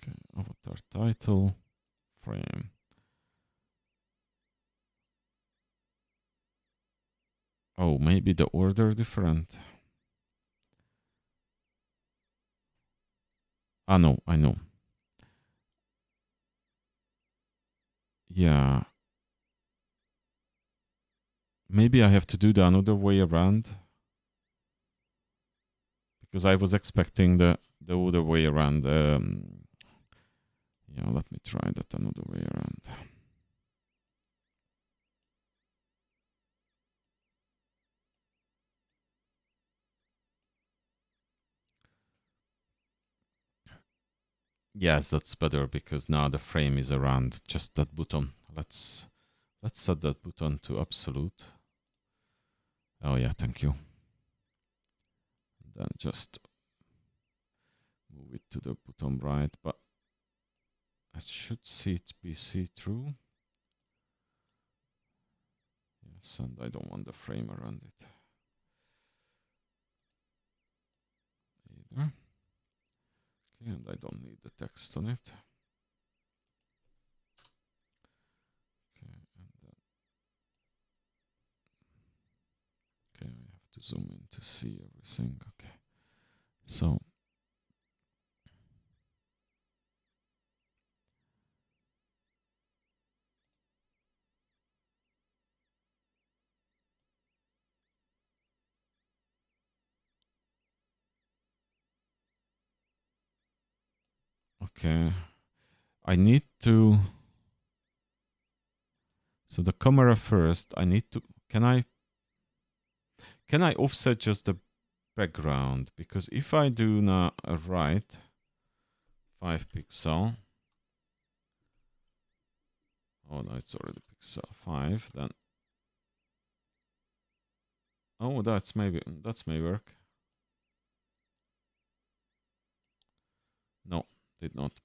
S1: Okay, avatar title, frame. Oh, maybe the order different. Ah, no, I know. Yeah. Maybe I have to do the another way around, because I was expecting the other way around. Yeah, let me try that another way around. Yes, that's better, because now the frame is around just that button. Let's set that button to absolute. Oh yeah, thank you. And then just move it to the bottom right, but I should be see-through. Yes, and I don't want the frame around it either. Okay, and I don't need the text on it. Okay, and then I have to zoom in to see everything. Okay, so okay, I need to. So the camera first. I need to. Can I offset just the background? Because if I do now a right 5 pixel. Oh no, it's already pixel 5. Then. Oh, that may work. No, did not.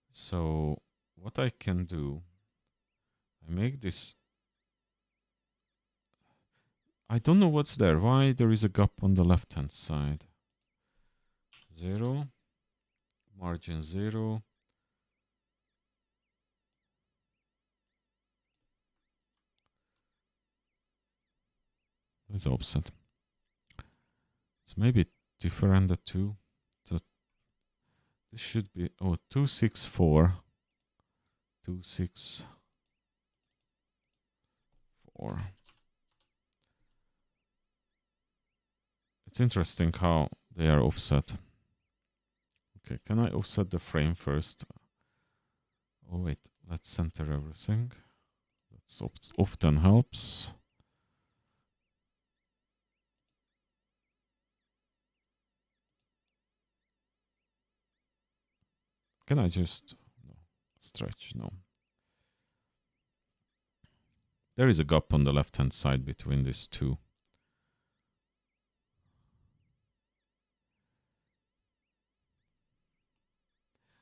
S1: So what I can do, I make this. I don't know what's there. Why there is a gap on the left-hand side? 0, margin 0. There's offset. So maybe different the two. So this should be 264. 264. It's interesting how they are offset. Okay, can I offset the frame first? Oh wait, let's center everything. That often helps. Can I just stretch? No. There is a gap on the left-hand side between these two.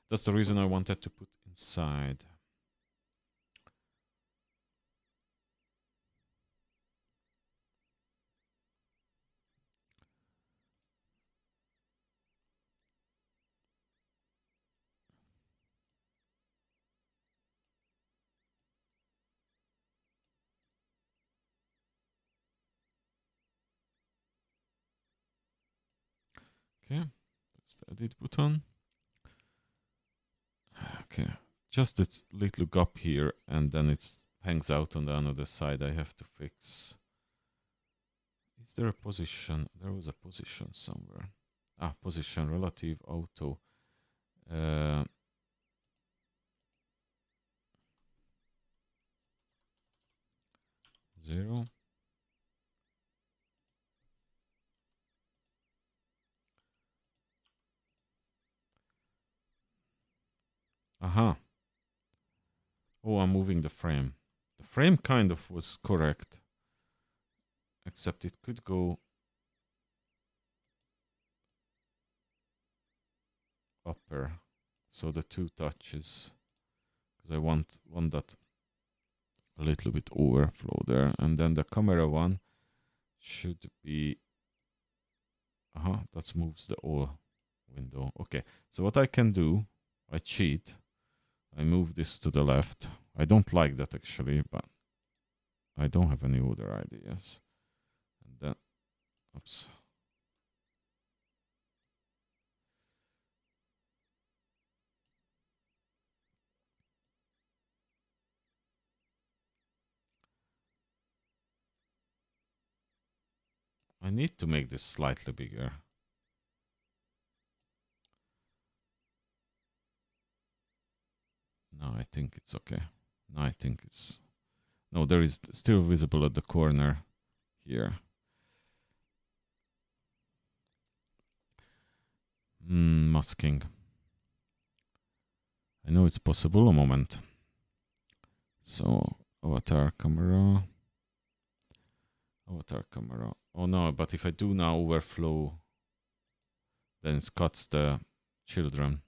S1: That's the reason I wanted to put inside. Okay, there's the edit button. Okay, just this little gap here, and then it hangs out on the other side. I have to fix. Is there a position? There was a position somewhere. Ah, position relative auto. 0. Aha. Oh, I'm moving the frame. The frame kind of was correct, except it could go upper. So the 2 touches, because I want that a little bit overflow there. And then the camera one should be, that moves the all window. Okay, so what I can do, I cheat. I move this to the left. I don't like that actually, but I don't have any other ideas. And then, oops. I need to make this slightly bigger. No, I think it's okay. No, I think it's... No, there is still visible at the corner here. Masking. I know it's possible. A moment. So, avatar camera. Avatar camera. Oh no, but if I do now overflow, then it cuts the children.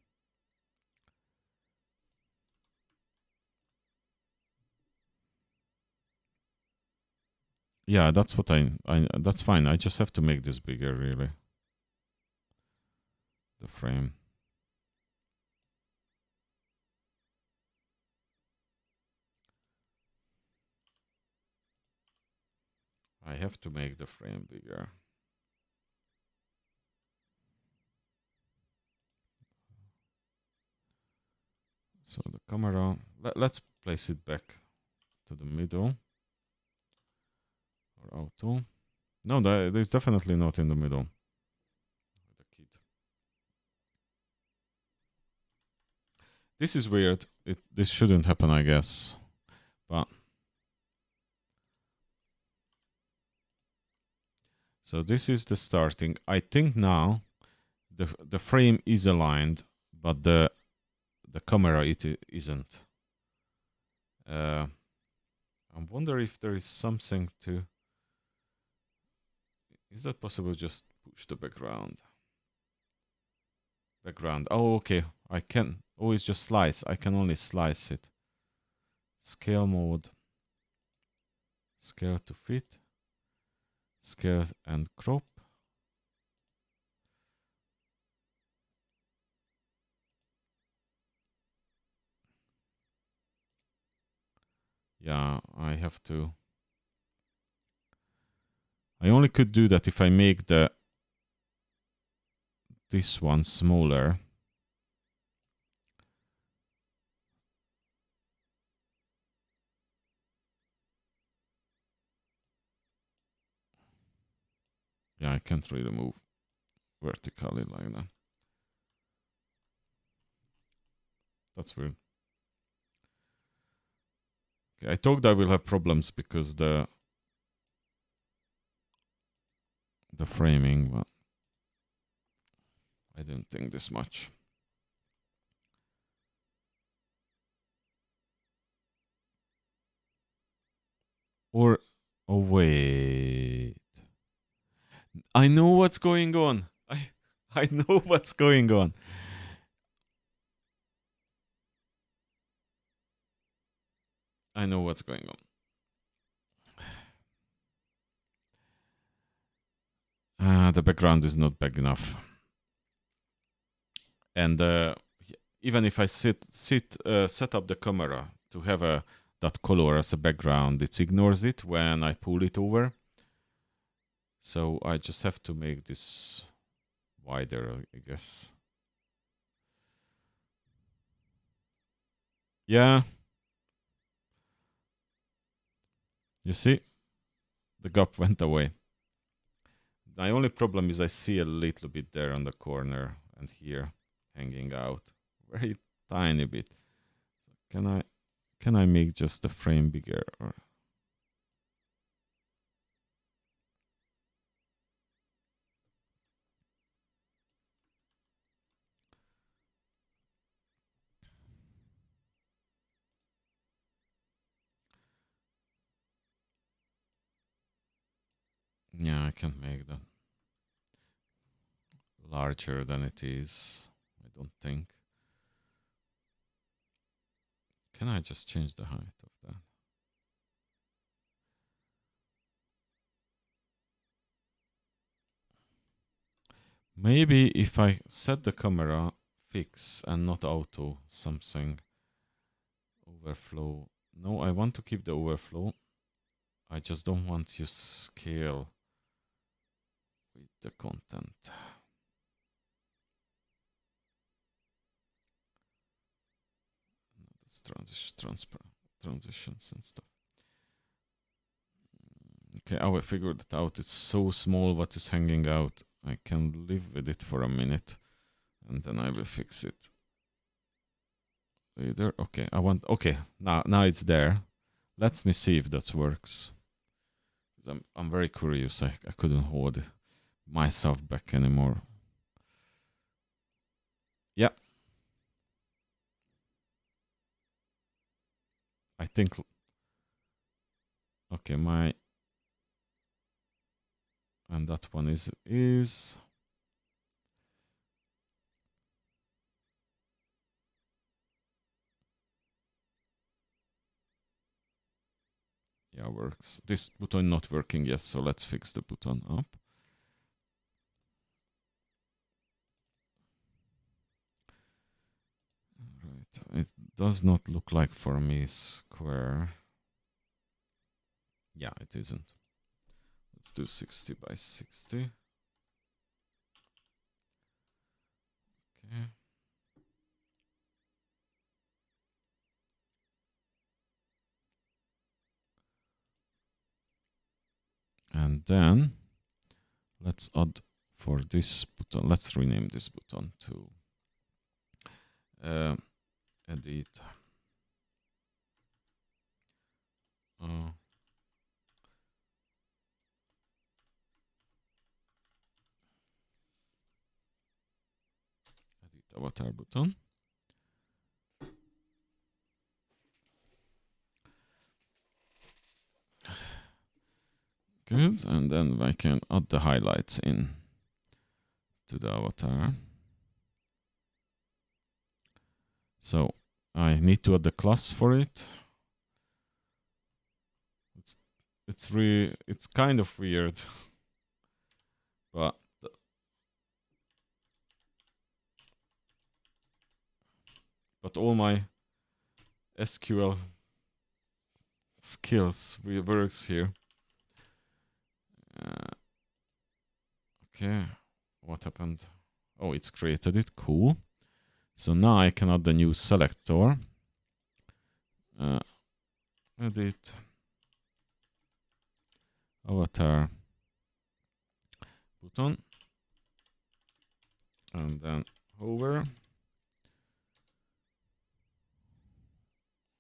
S1: Yeah, that's what that's fine. I just have to make this bigger, really. The frame. I have to make the frame bigger. So the camera, let's place it back to the middle. Or auto. No, there's definitely not in the middle. The kid. This is weird. This shouldn't happen, I guess. But so this is the starting. I think now the frame is aligned, but the camera it isn't. I wonder if there is something to... Is that possible? Just push the background. Background. Oh, okay. I can always just slice. I can only slice it. Scale mode. Scale to fit. Scale and crop. Yeah, I have to... I only could do that if I make this one smaller. Yeah, I can't really move vertically like that. That's weird. Okay, I thought I will have problems because the framing, but I didn't think this much. Or, oh wait. I know what's going on. I know what's going on. I know what's going on. The background is not big enough. And even if I set up the camera to have that color as a background, it ignores it when I pull it over. So I just have to make this wider, I guess. Yeah. You see? The gap went away. My only problem is I see a little bit there on the corner and here hanging out. Very tiny bit. Can I make just the frame bigger? Or yeah, I can make that larger than it is. I don't think. Can I just change the height of that? Maybe if I set the camera fix and not auto something, overflow. No, I want to keep the overflow. I just don't want to scale with the content. That's transitions and stuff. Okay, I will figure that out. It's so small what is hanging out. I can live with it for a minute and then I will fix it later. Okay, okay, now it's there. Let me see if that works. I'm very curious. I couldn't hold myself back anymore. Yeah. I think, okay, and that one is yeah, works. This button not working yet, so let's fix the button up. Right, it does not look like for me square. Yeah, it isn't. Let's do 60 by 60. Okay. And then let's add for this button. Let's rename this button to edit. Edit avatar button. Good, and then I can add the highlights in to the avatar. So I need to add the class for it. It's kind of weird, but all my SQL skills works here. Okay, what happened? Oh, it's created it. Cool. So now I can add the new selector. Edit avatar button, and then hover.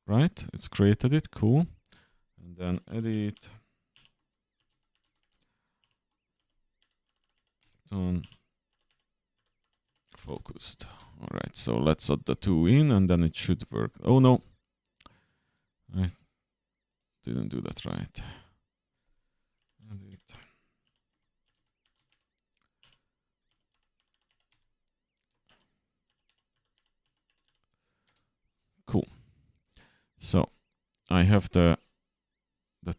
S1: Right, it's created it. Cool. And then edit on focused. All right, so let's add the two in and then it should work. Oh no, I didn't do that right. Edit. Cool. So I have the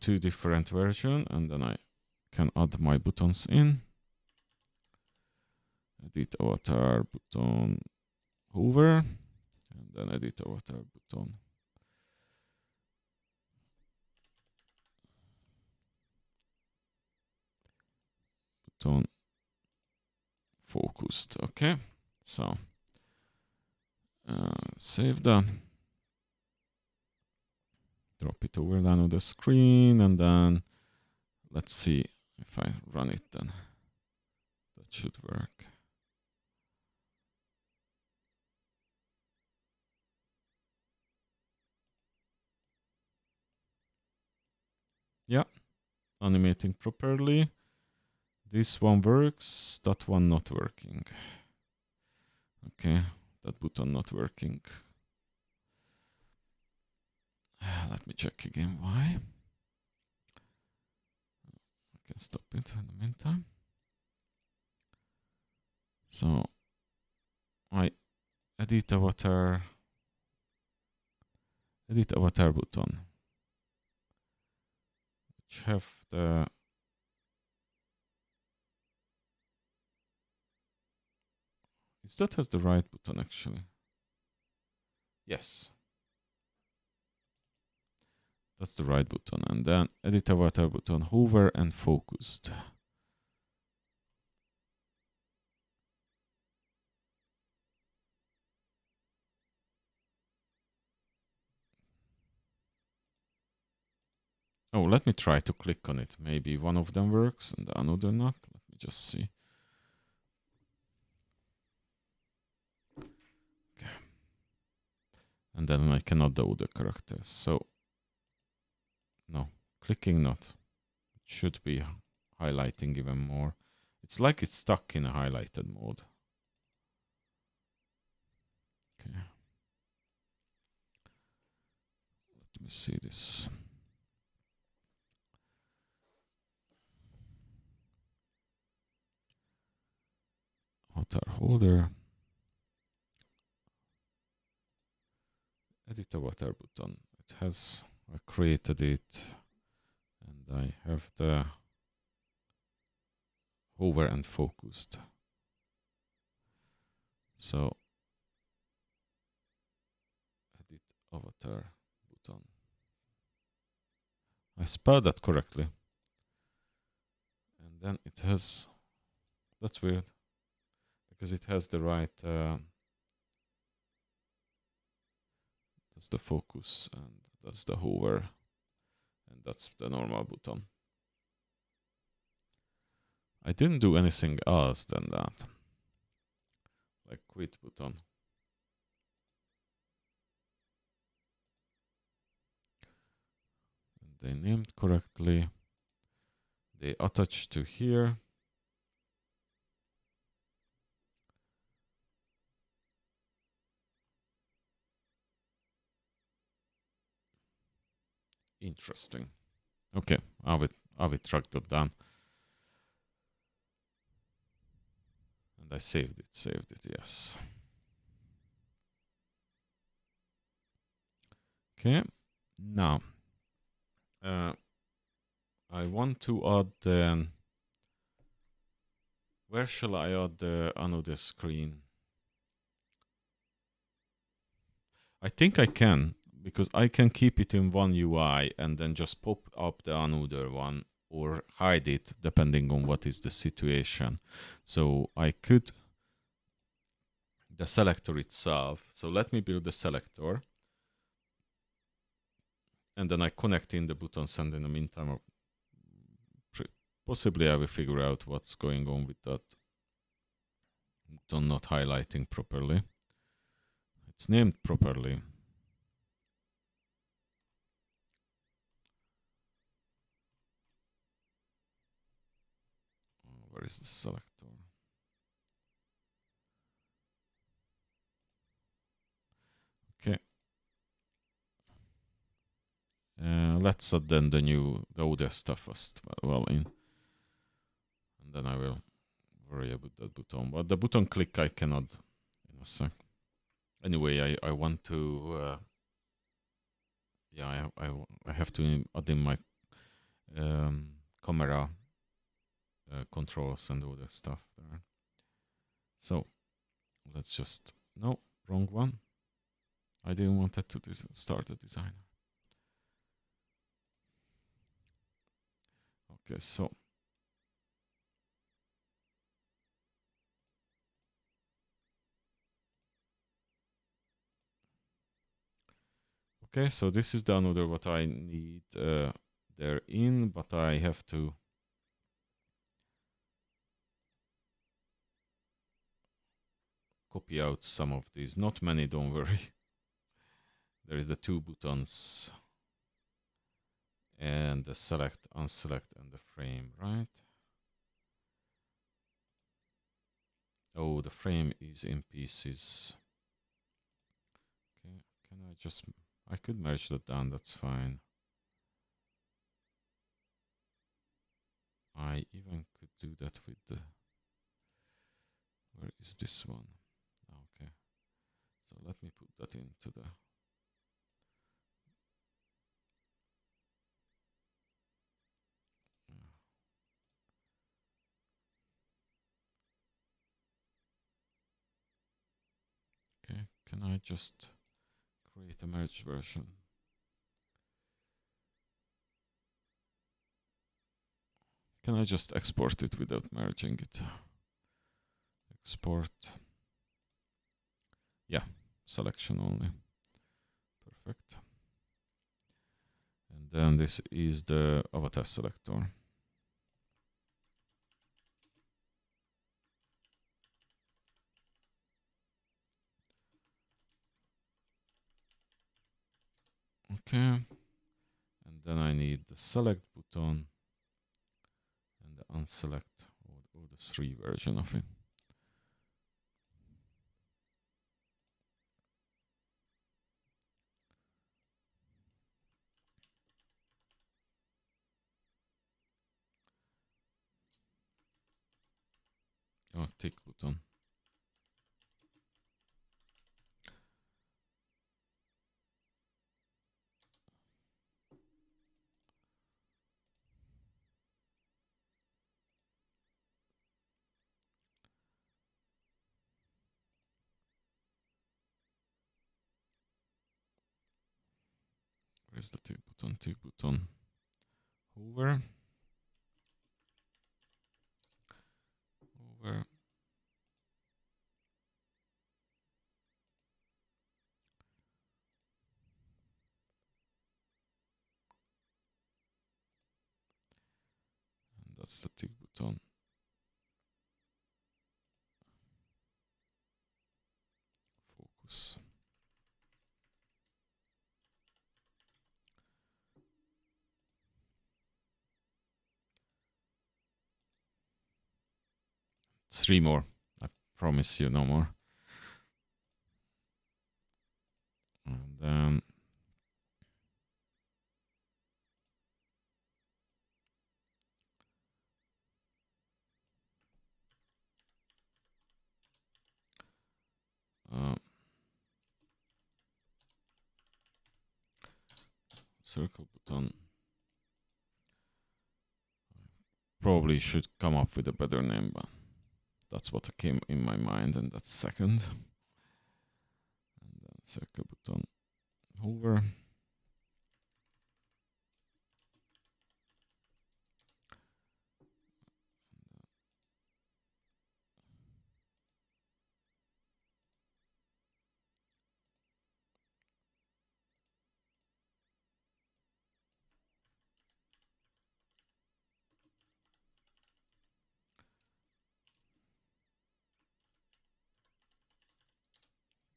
S1: two different versions, and then I can add my buttons in. Edit avatar button hover, and then edit avatar button. Button focused. Okay, so save that. Drop it over down on the screen, and then let's see if I run it. Then that should work. Yeah, animating properly. This one works, that one not working. Okay, that button not working. Let me check again why. I can stop it in the meantime. So I edit avatar button, which have the that has the right button actually. Yes. That's the right button. And then edit avatar button, hover and focused. Oh, let me try to click on it. Maybe one of them works and the another not. Let me just see. Okay. And then I cannot do the characters. So, no, clicking not. It should be highlighting even more. It's like it's stuck in a highlighted mode. Okay. Let me see this. Avatar holder. Edit avatar button. It has, I created it, and I have the hover and focused. So edit avatar button. I spelled that correctly. And then it has, that's weird, because it has the right, that's the focus, and that's the hover, and that's the normal button. I didn't do anything else than that, like quit button. And they named correctly. They attach to here. Interesting. Okay, I will track that down. And I saved it, yes. Okay, now I want to add where shall I add another screen? I think I can, because I can keep it in one UI and then just pop up the another one or hide it depending on what is the situation. So I could, the selector itself. So let me build the selector. And then I connect in the buttons, and in the meantime, possibly I will figure out what's going on with that button not highlighting properly. It's named properly. Where is the selector? Okay. Let's add then the other stuff first well in. And then I will worry about that button. But the button click I cannot in a sec. Anyway, I want to yeah, I have to add in my camera controls and all that stuff there. So let's just, no, wrong one. I didn't want that to start the designer. Okay, so Okay, so this is the another what I need there in, but I have to copy out some of these. Not many, don't worry. There is the 2 buttons and the select, unselect, and the frame, right? Oh, the frame is in pieces. Okay, can I just, I could merge that down, that's fine. I even could do that with the, where is this one? Okay, so let me put that into the, okay, can I just create a merged version? Can I just export it without merging it? Export. Yeah, selection only. Perfect. And then this is the Avatar Selector. Okay. And then I need the select button and the unselect, or the 3 version of it. Oh, tick button. Where's the tick button? Tick button. Hover. Over. And that's the tick button. Focus. Three more. I promise you no more. And then circle button. Probably should come up with a better name, but that's what came in my mind, and that's second. And then circle button, hover.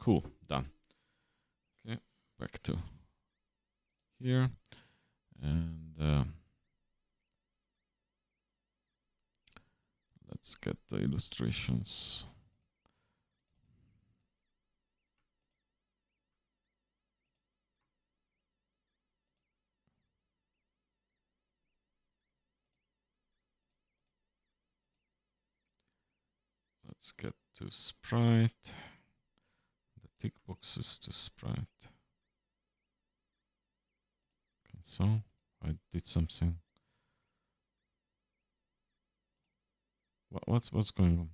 S1: Cool, done. Okay, back to here, and let's get the illustrations. Let's get to sprite, the tick boxes to sprite. Okay, so I did something. What's going on?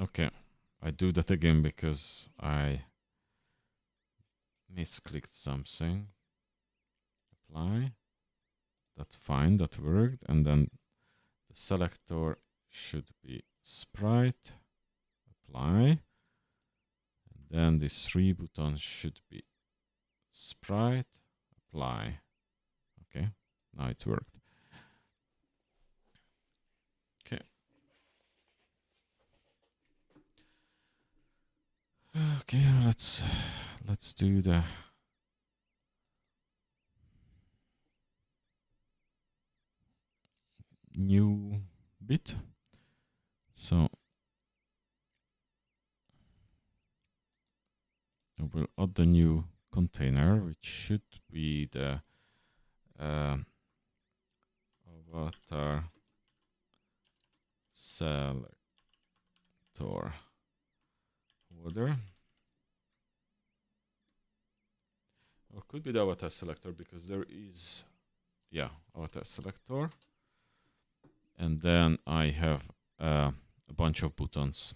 S1: Okay, I do that again because I misclicked something. Apply. That's fine, that worked. And then the selector should be sprite, apply. And then these 3 buttons should be sprite, apply. Okay, now it worked. Okay. Okay, let's do the new bit. So we'll add the new container, which should be the Avatar Selector order. Or could be the Avatar Selector, because there is, yeah, Avatar Selector. And then I have a bunch of buttons,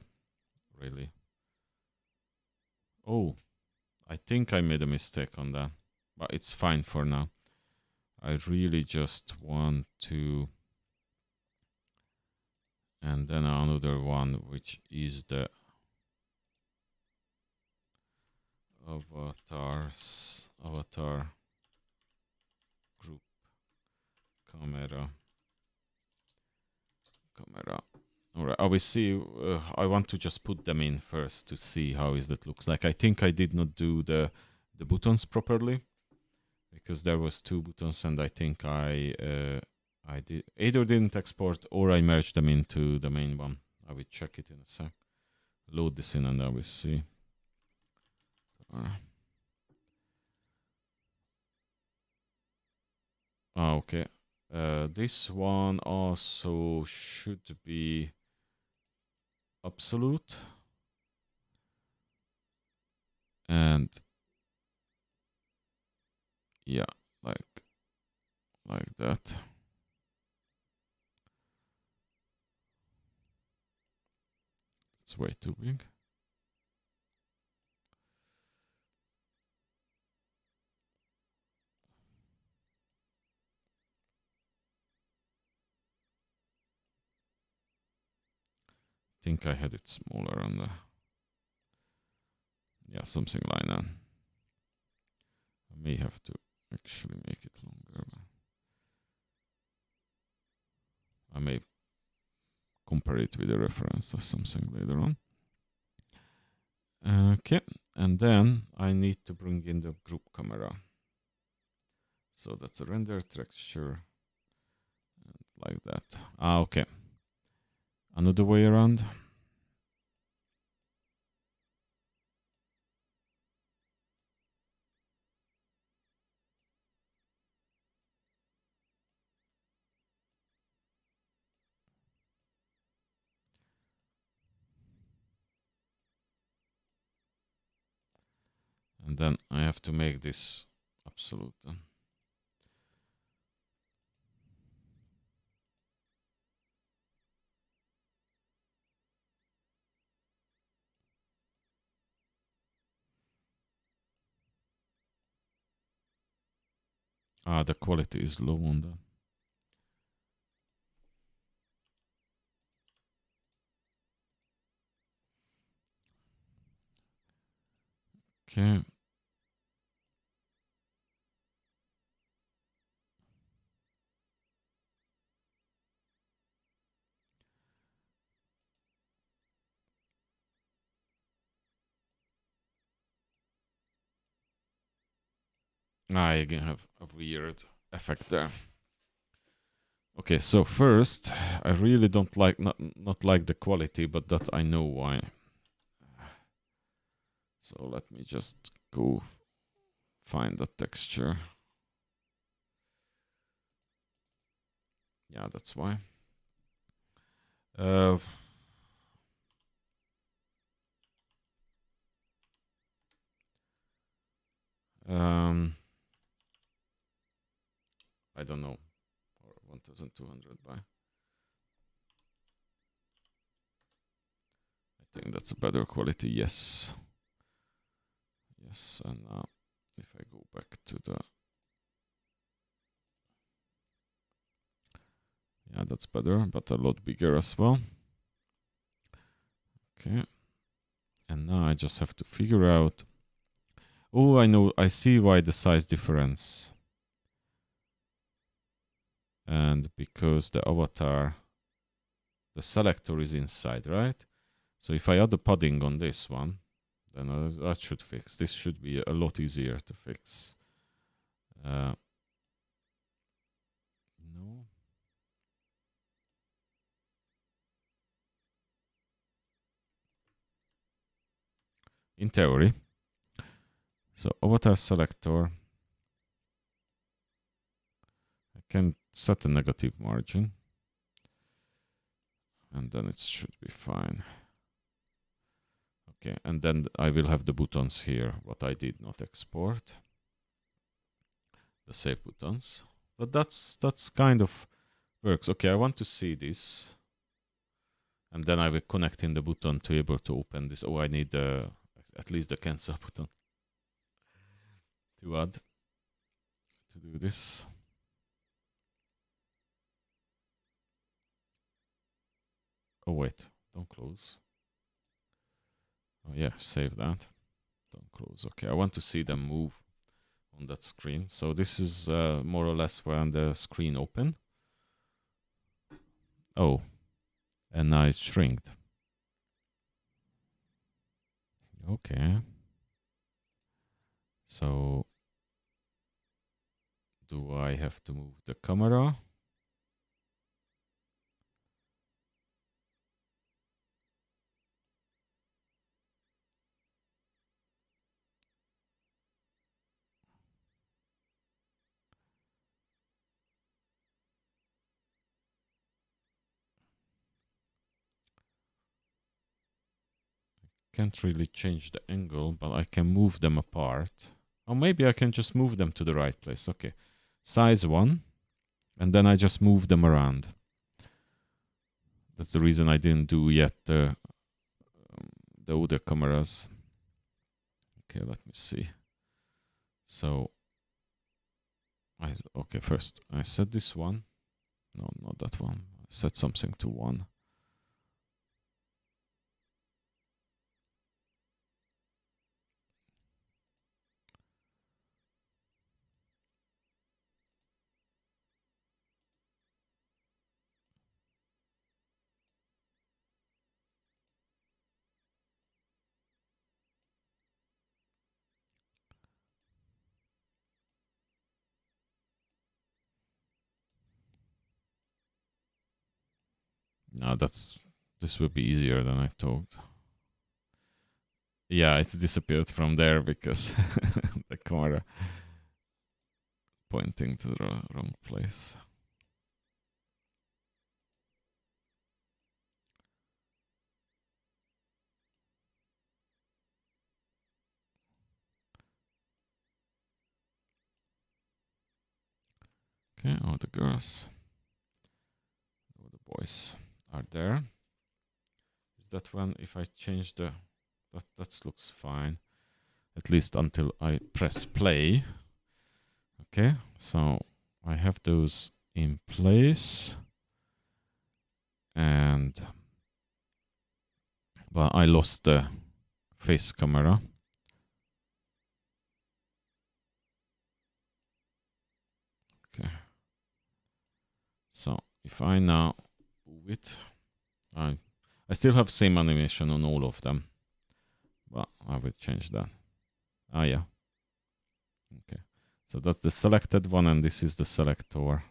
S1: really. Oh, I think I made a mistake on that, but it's fine for now. I really just want to, and then another one, which is the avatar group camera. All right, obviously, I want to just put them in first to see how is that looks like. I think I did not do the buttons properly, because there was 2 buttons, and I think I did either didn't export or I merged them into the main one. I will check it in a sec. Load this in and I will see. Okay. This one also should be absolute. And yeah, like that. It's way too big. I think I had it smaller on the, yeah, something like that. I may have to actually make it longer, but I may compare it with a reference or something later on. Okay, and then I need to bring in the group camera. So that's a render texture, like that. Okay. Another way around. And then I have to make this absolute. The quality is low on that. Okay. I again have a weird effect there. Okay, so first, I really don't like, not like the quality, but that I know why. So let me just go find the texture. Yeah, that's why. I don't know, or 1200 by. I think that's a better quality. Yes. Yes, and if I go back to the, yeah, that's better, but a lot bigger as well. Okay. And now I just have to figure out. Oh, I know. I see why the size difference. And because the avatar, the selector is inside, right? So if I add the padding on this one, then that should fix. This should be a lot easier to fix. No. In theory. So avatar selector. I can set a negative margin. And then it should be fine. Okay, and then I will have the buttons here, what I did not export. The save buttons. But that's kind of works. Okay, I want to see this. And then I will connect in the button to be able to open this. Oh, I need at least the cancel button to add to do this. Oh wait, don't close. Oh yeah, save that. Don't close. Okay, I want to see them move on that screen. So this is more or less when the screen open. Oh, and now it's shrinked. Okay. So do I have to move the camera? Can't really change the angle, but I can move them apart. Or maybe I can just move them to the right place. Okay. Size 1. And then I just move them around. That's the reason I didn't do yet the other cameras. Okay, let me see. So, okay, first I set this one. No, not that one. I set something to 1. Now this will be easier than I thought. Yeah, it's disappeared from there because the camera pointing to the wrong place. Okay, all the girls, all the boys are there. Is that one? If I change the, that looks fine. At least until I press play. Okay, so I have those in place. And, well, I lost the face camera. Okay. So if I now move it, I still have same animation on all of them, but I will change that. Ah, yeah. Okay. So that's the selected one, and this is the selector.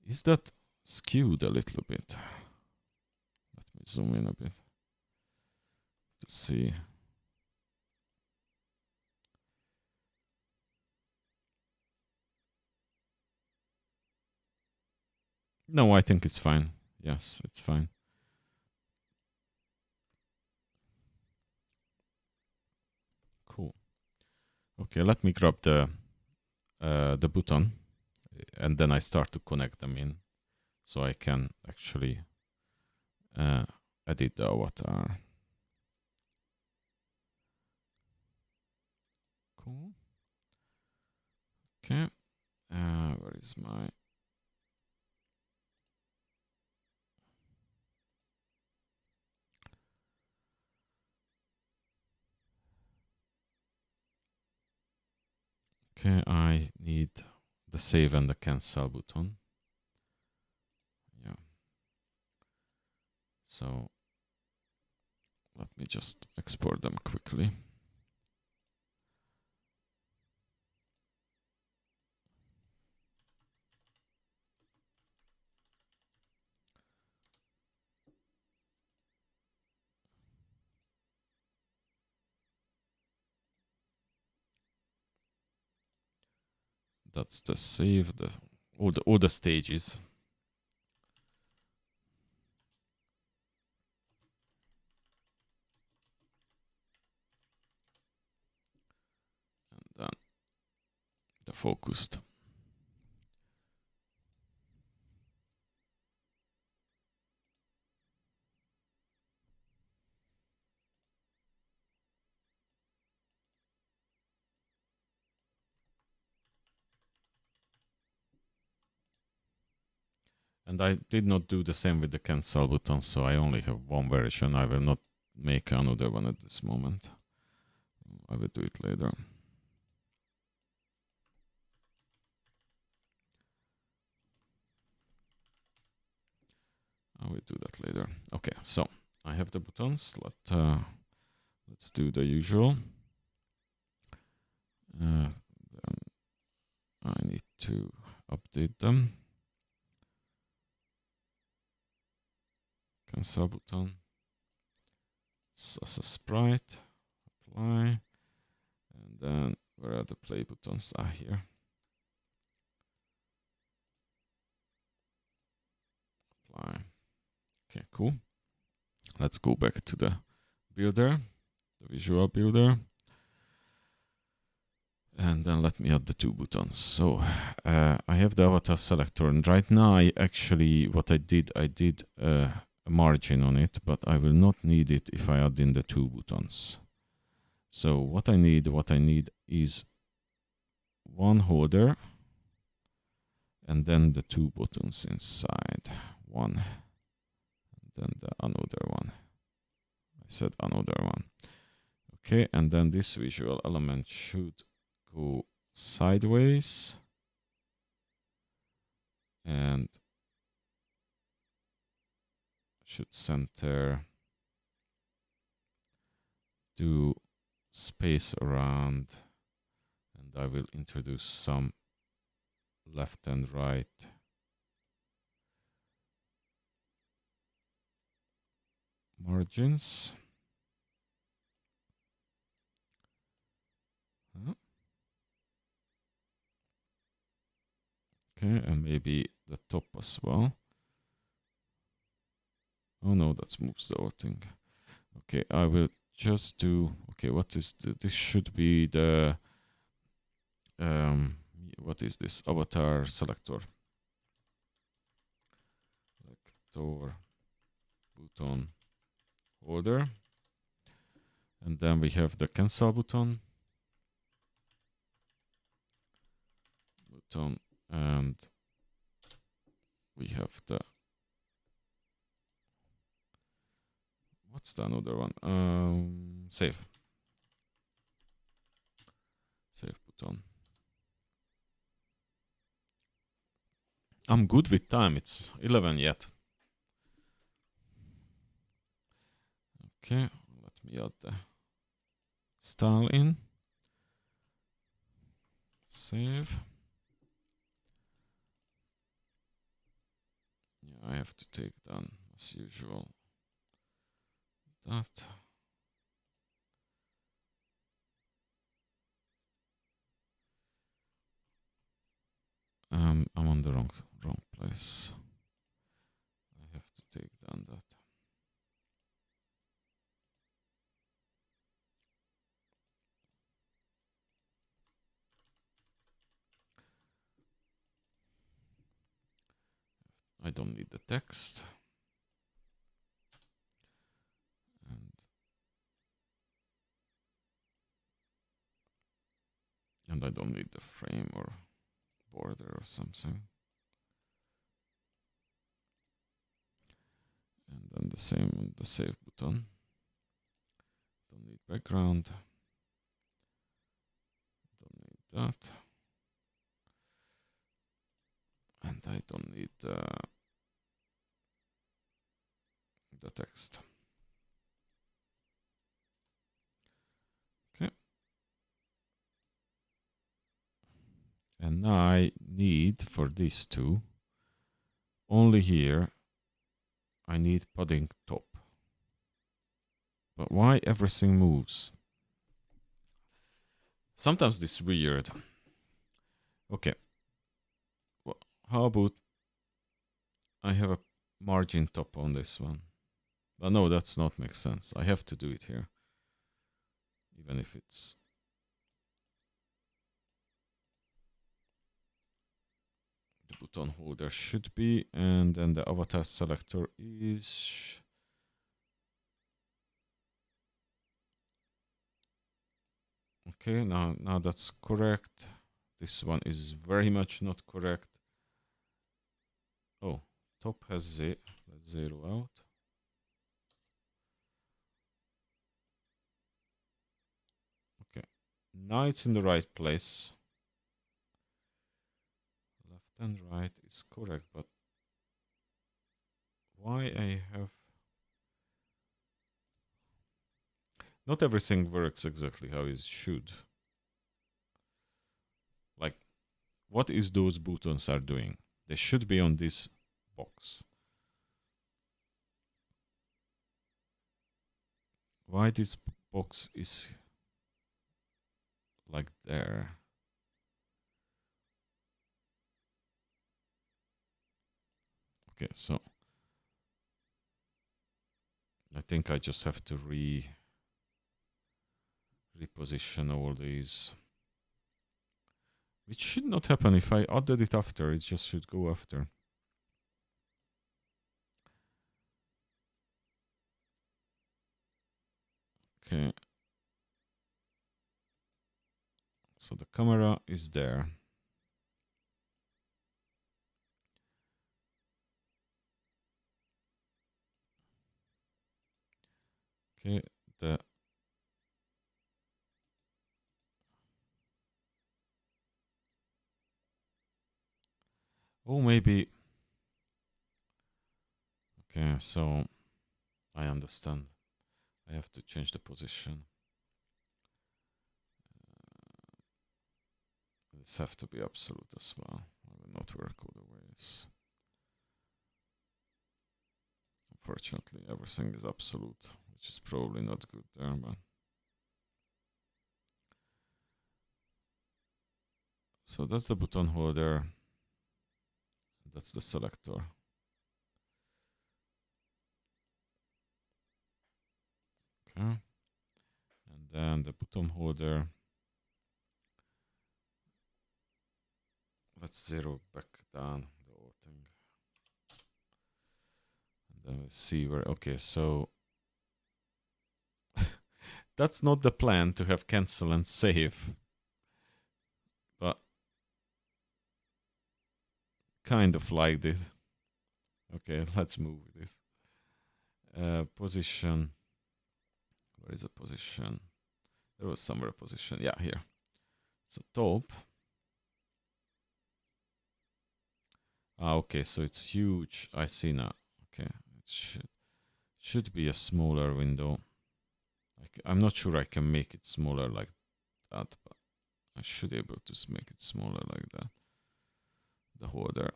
S1: Is that skewed a little bit? Let me zoom in a bit to see. No, I think it's fine. Yes, it's fine. Cool. Okay, let me grab the button, and then I start to connect them in, so I can actually edit the avatar. Cool. Okay. Where is my... Okay, I need the save and the cancel button. Yeah. So let me just export them quickly. That's the save, all the stages. And then the focused. And I did not do the same with the cancel button, so I only have one version. I will not make another one at this moment. I will do it later. I will do that later. Okay, so I have the buttons. Let's do the usual. Then I need to update them. Cancel button. As a sprite. Apply. And then where are the play buttons? Ah, here. Apply. Okay, cool. Let's go back to the builder, the visual builder. And then let me add the two buttons. So I have the Avatar Selector, and right now what I did a margin on it, but I will not need it if I add in the two buttons. So what I need is one holder and then the two buttons inside. One and then the another one. I said another one. Okay, and then this visual element should go sideways and should center, do space around, and I will introduce some left and right margins. Okay, and maybe the top as well. Oh no, that moves the whole thing. Okay, I will just do, okay, what is this should be the, what is this? Avatar Selector. Selector button holder. And then we have the cancel button. And we have the, what's the another one? Save button. I'm good with time. It's 11 yet. Okay, let me add the style in. Save. Yeah, I have to take down as usual that. I'm on the wrong place. I have to take down that. I don't need the text. And I don't need the frame or border or something. And then the same on the save button. Don't need background. Don't need that. I don't need the text. Okay. And I need for these two, only here, I need padding top. But why everything moves? Sometimes this is weird. Okay. Well, how about I have a margin top on this one? No, that's not make sense. I have to do it here. Even if it's... the button holder should be, and then the avatar selector is... okay, now that's correct. This one is very much not correct. Oh, top has Z. Let's zero out. Okay, now it's in the right place. Left and right is correct, but why I have... not everything works exactly how it should. Like, what is those buttons are doing? They should be on this box. Why this box is like there? Okay, so I think I just have to reposition all these. Which should not happen if I added it after, it just should go after. Okay. So the camera is there. Okay, oh, maybe... okay, so I understand. I have to change the position. This have to be absolute as well. I will not work otherwise. Unfortunately, everything is absolute, which is probably not good there, but... so that's the button holder. That's the selector. Okay. And then the button holder. Let's zero back down the whole thing. And then we'll see where... okay, so... that's not the plan to have cancel and save. But... kind of like this. Okay, let's move this. Position. Where is the position? There was somewhere a position. Yeah, here. So top. Ah, okay, so it's huge. I see now. Okay, it should be a smaller window. I'm not sure I can make it smaller like that, but I should be able to make it smaller like that. The holder.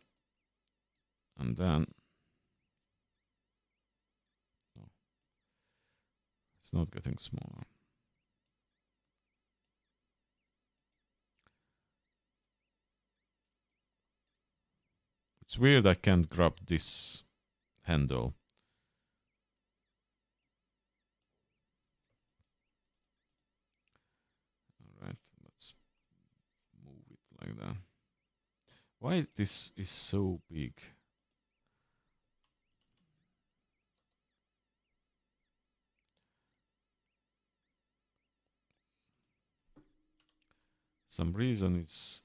S1: And then... no, it's not getting smaller. It's weird I can't grab this handle. All right, let's move it like that. Why this is so big? Some reason it's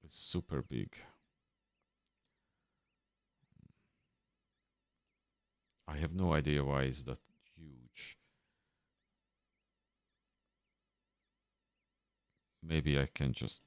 S1: super big. I have no idea why is that huge. Maybe I can just...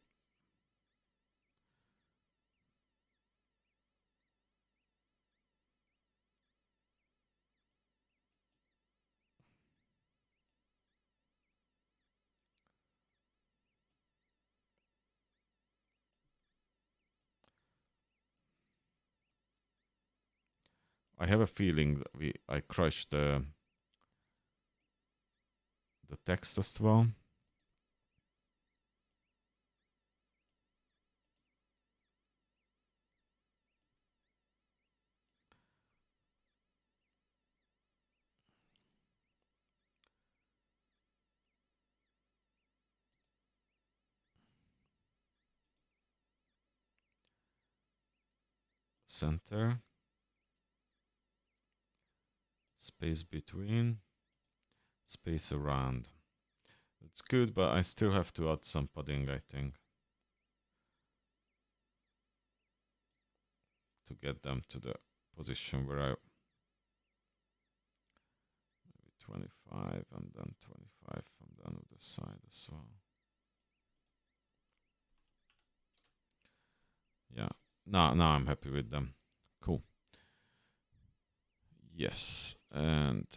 S1: I have a feeling that I crushed the text as well. Center, space between, space around. It's good, but I still have to add some padding, I think, to get them to the position where I maybe 25 and then 25 from the other side as well. Yeah, now I'm happy with them. Cool. Yes, and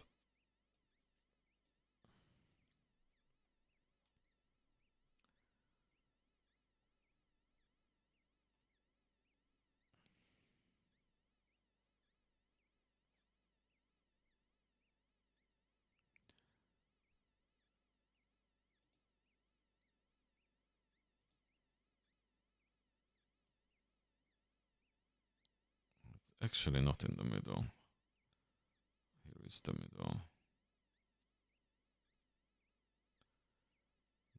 S1: actually not in the middle. Here is the middle.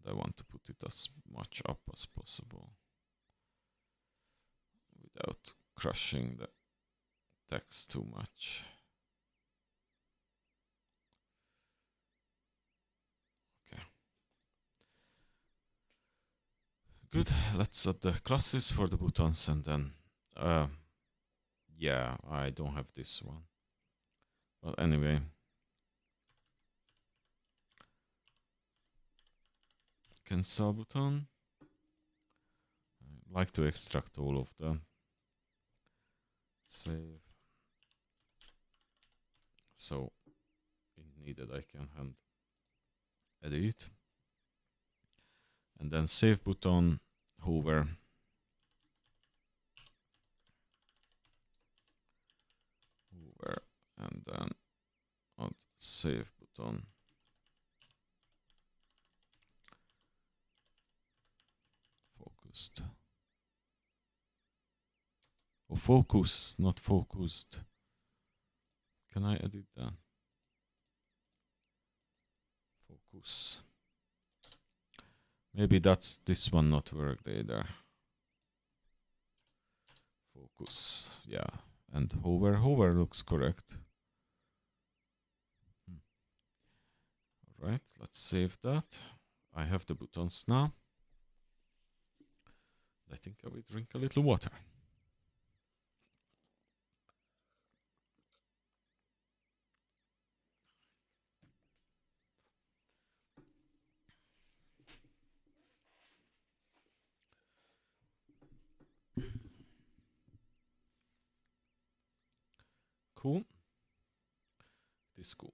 S1: I want to put it as much up as possible without crushing the text too much. Okay. Good. Let's add the classes for the buttons and then yeah, I don't have this one. But anyway, cancel button. I like to extract all of them. Save. So, if needed, I can hand edit. And then save button, hover. Hover, and then add save button. Focused. Oh, focus, not focused. Can I edit that? Focus. Maybe that's this one not worked either. Focus, yeah. And hover, hover looks correct. All right, let's save that. I have the buttons now. I think I will drink a little water. Cool. This is cool.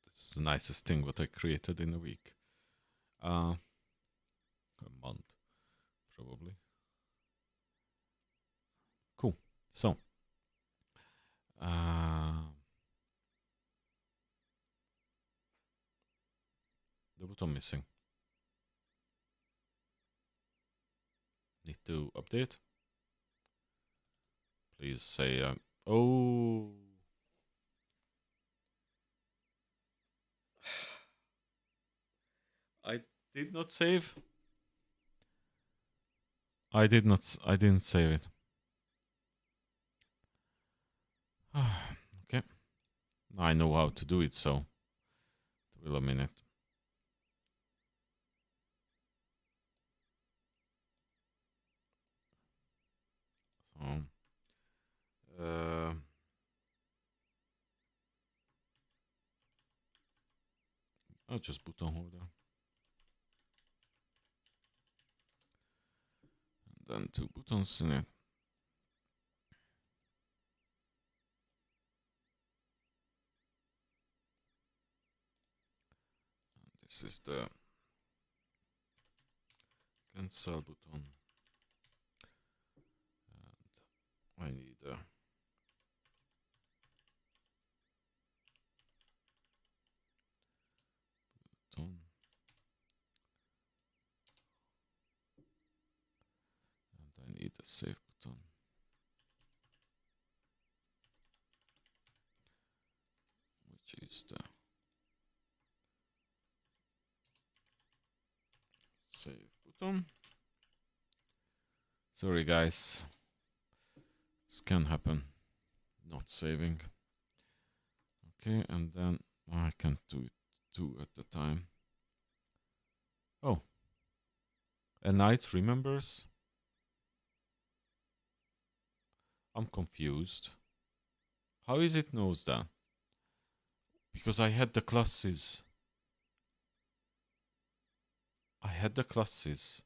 S1: This is the nicest thing what I created in a week. A month, probably. Cool. So, the button missing. Need to update. Please say, oh. I did not save. I didn't save it. Okay. Now I know how to do it, so it will a minute. So, I'll just button holder. And then 2 buttons in it. This is the cancel button. I need a Toon. And I need a save button. Which is the save button. Sorry guys, this can happen. Not saving. Okay, and then I can't do it two at a time. Oh, and now it remembers. I'm confused. How is it knows that? Because I had the classes. I had the classes.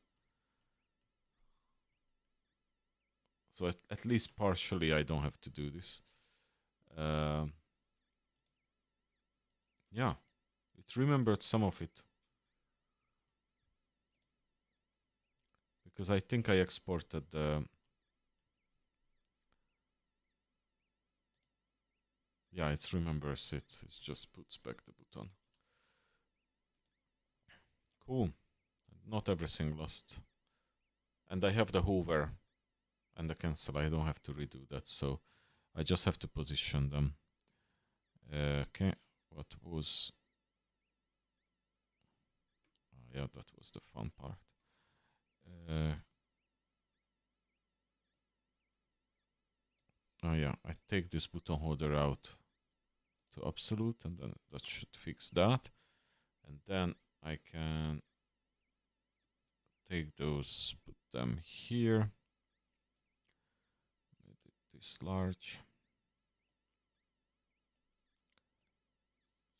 S1: So at least partially I don't have to do this. Yeah, it remembered some of it. Because I think I exported the... Yeah, it remembers it. It just puts back the button. Cool. Not everything lost. And I have the hover and the cancel. I don't have to redo that. So I just have to position them. Okay. What was... yeah, that was the fun part. Oh yeah, I take this button holder out to absolute, and then that should fix that. And then I can take those, put them here, make it this large,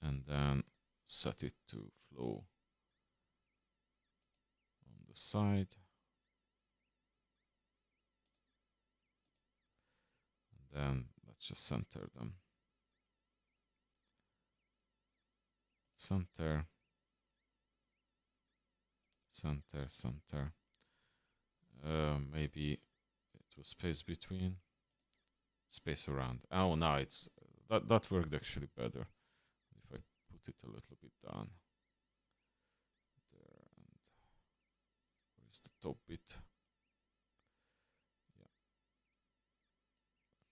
S1: and then set it to flow on the side. And then let's just center them. Center, center, center. Maybe it was space between, space around. Oh, no, it's that worked actually better. If I put it a little bit down there, and where is the top bit? Yeah,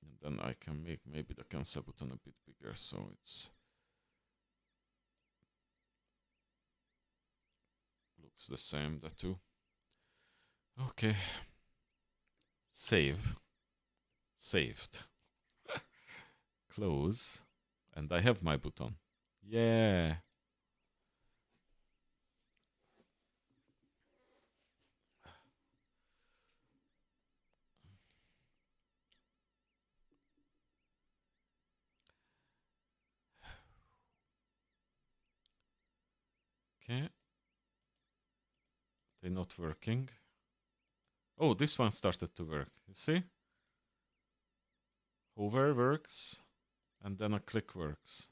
S1: and then I can make maybe the cancel button a bit bigger, so it's looks the same, the two. Okay. Save. Saved. Close. And I have my button. Yeah. Okay. They're not working. Oh, this one started to work. You see? Hover works, and then a click works.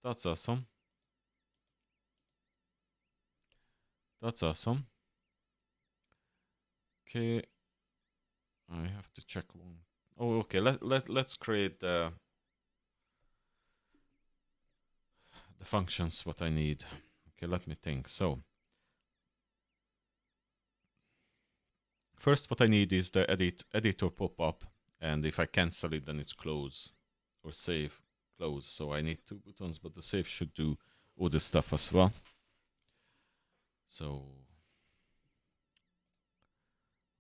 S1: That's awesome. That's awesome. Okay. I have to check one. Oh, okay. Let's create the functions what I need. Okay, let me think. So first what I need is the editor pop-up, and if I cancel it then it's close, or save, close. So I need two buttons, but the save should do all the stuff as well. So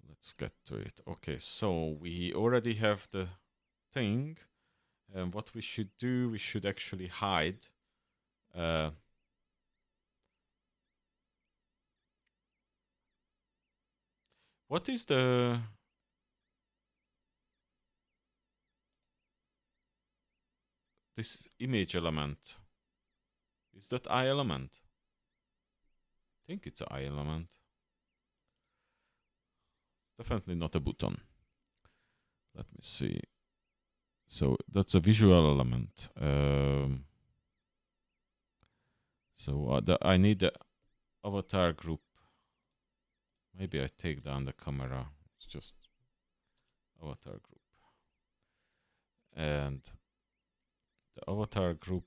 S1: let's get to it. Okay, so we already have the thing, and what we should do, we should actually hide what is the this image element? Is that I element? I think it's an I element. Definitely not a button. Let me see. So that's a visual element. So I need the avatar group maybe I take down the camera. It's just avatar group. And the avatar group,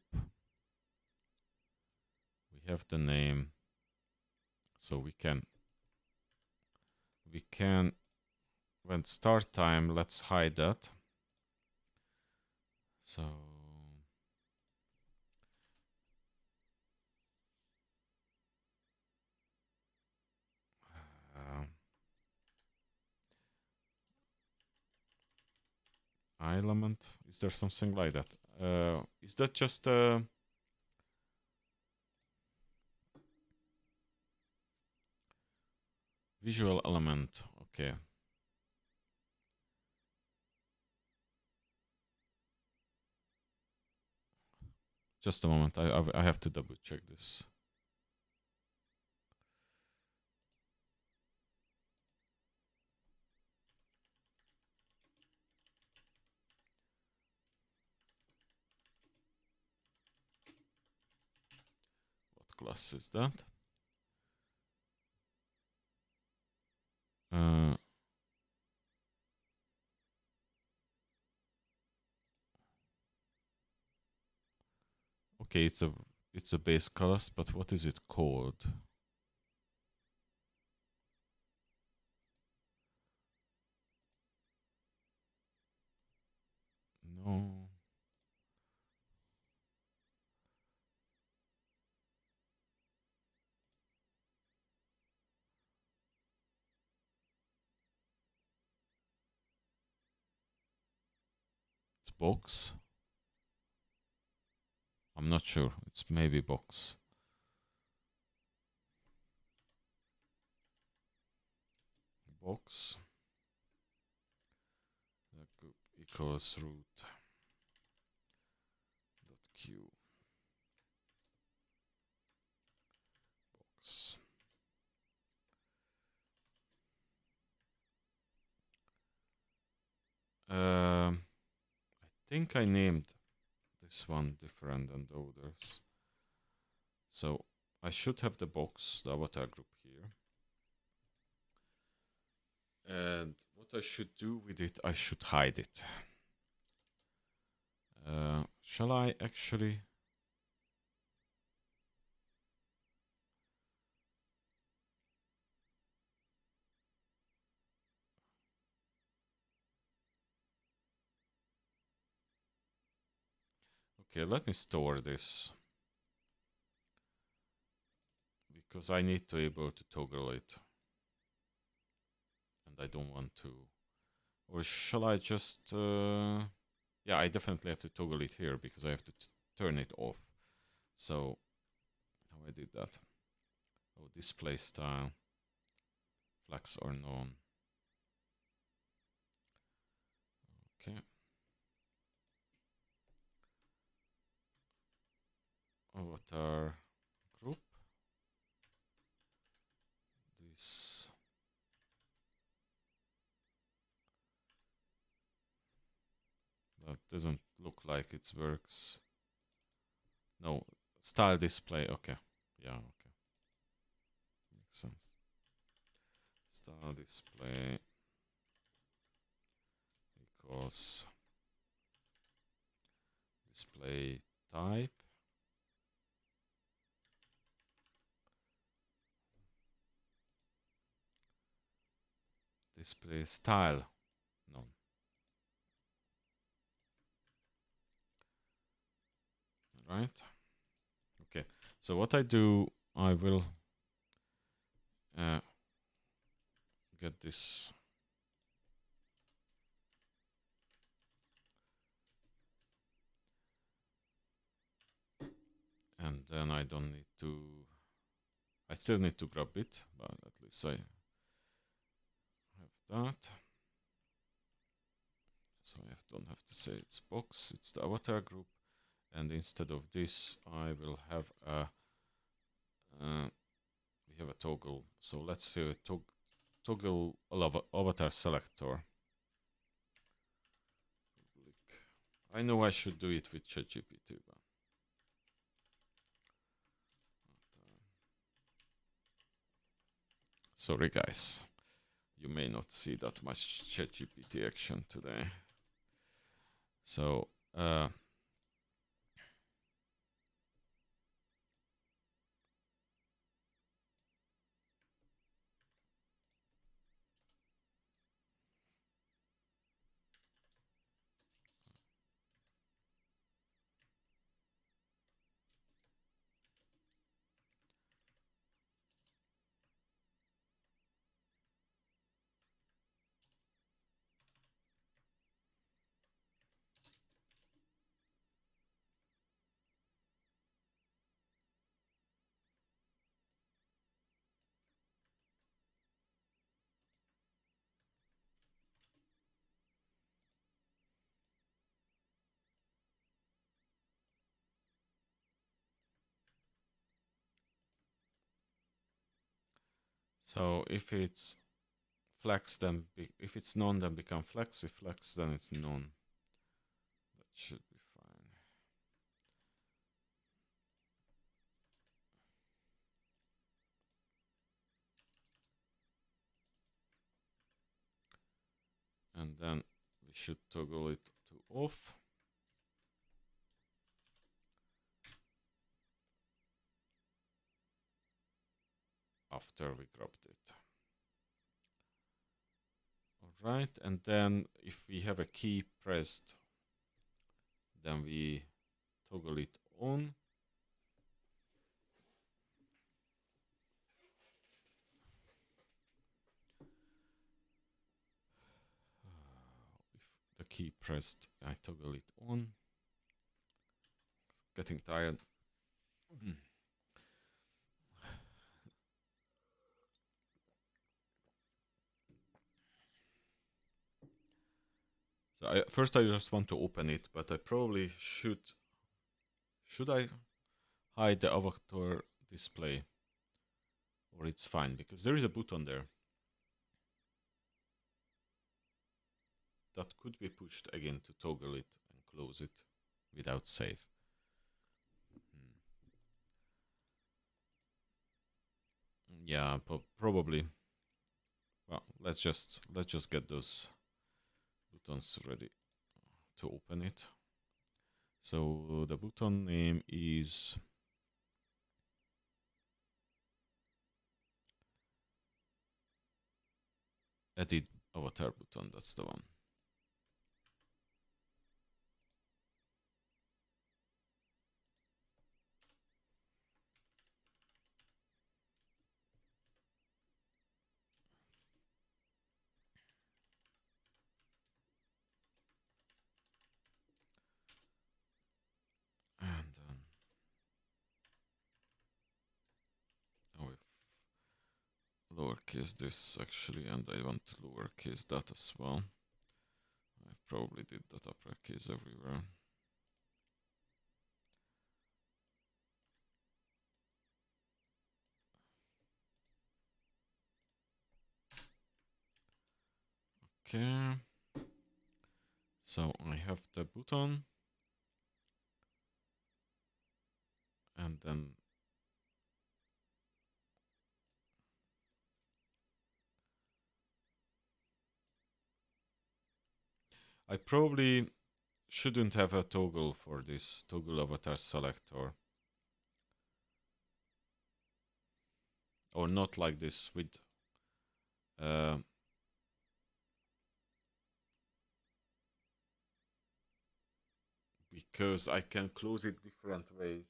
S1: we have the name. So we can, when start time, let's hide that. So element, is there something like that? Is that just a visual element? Okay. Just a moment, I have to double check this. What class is that? Okay, it's a base class, but what is it called? No. It's box. I'm not sure. It's maybe box. Box. The group equals root dot q box. I think I named this one different than the others. So I should have the box, the avatar group here. And what I should do with it, I should hide it. Shall I actually? Okay, let me store this, because I need to be able to toggle it. And I don't want to, or shall I just, yeah, I definitely have to toggle it here because I have to turn it off. So how I did that? Oh, display style, flex or none. Okay. Avatar group. This. That doesn't look like it works. No, style display. Okay. Yeah, okay. Makes sense. Style display equals display type. Display style. No. Right. Okay. So what I do, I will get this. And then I don't need to, I still need to grab it, but at least I have that. So I don't have to say it's box, it's the avatar group. And instead of this, I will have a, we have a toggle. So let's say toggle avatar selector. I know I should do it with ChatGPT, but Sorry guys, you may not see that much ChatGPT action today. So if it's flex, then if it's none, then become flex. If flex, then it's none. That should be fine. And then we should toggle it to off. After we grabbed it. All right, and then if we have a key pressed, then we toggle it on. If the key pressed, I toggle it on. Getting tired. So first I just want to open it, but I probably should I hide the avatar display? Or it's fine, because there is a button there that could be pushed again to toggle it and close it without save. Yeah, probably. Well, let's just get those buttons ready to open it. So the button name is edit avatar button. That's the one. And then with lowercase this actually, and I want lowercase that as well. I probably did that uppercase everywhere. Okay. So I have the button, and then I probably shouldn't have a toggle for this toggle avatar selector. Or not like this with because I can close it different ways.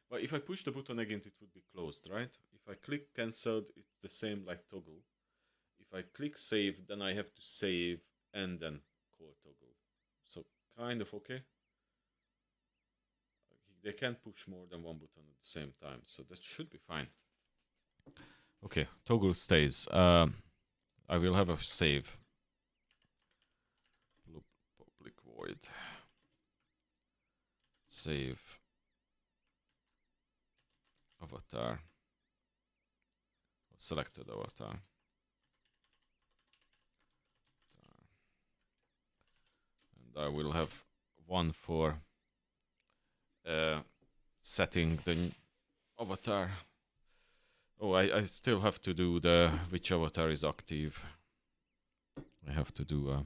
S1: But if I push the button again, it would be closed, right? If I click cancelled, it's the same like toggle. If I click save, then I have to save and then call toggle. So kind of okay. They can't push more than one button at the same time, so that should be fine. Okay, toggle stays. I will have a save. Loop public void. Save avatar. Selected avatar. And I will have one for setting the avatar Oh, I still have to do the which avatar is active. I have to do I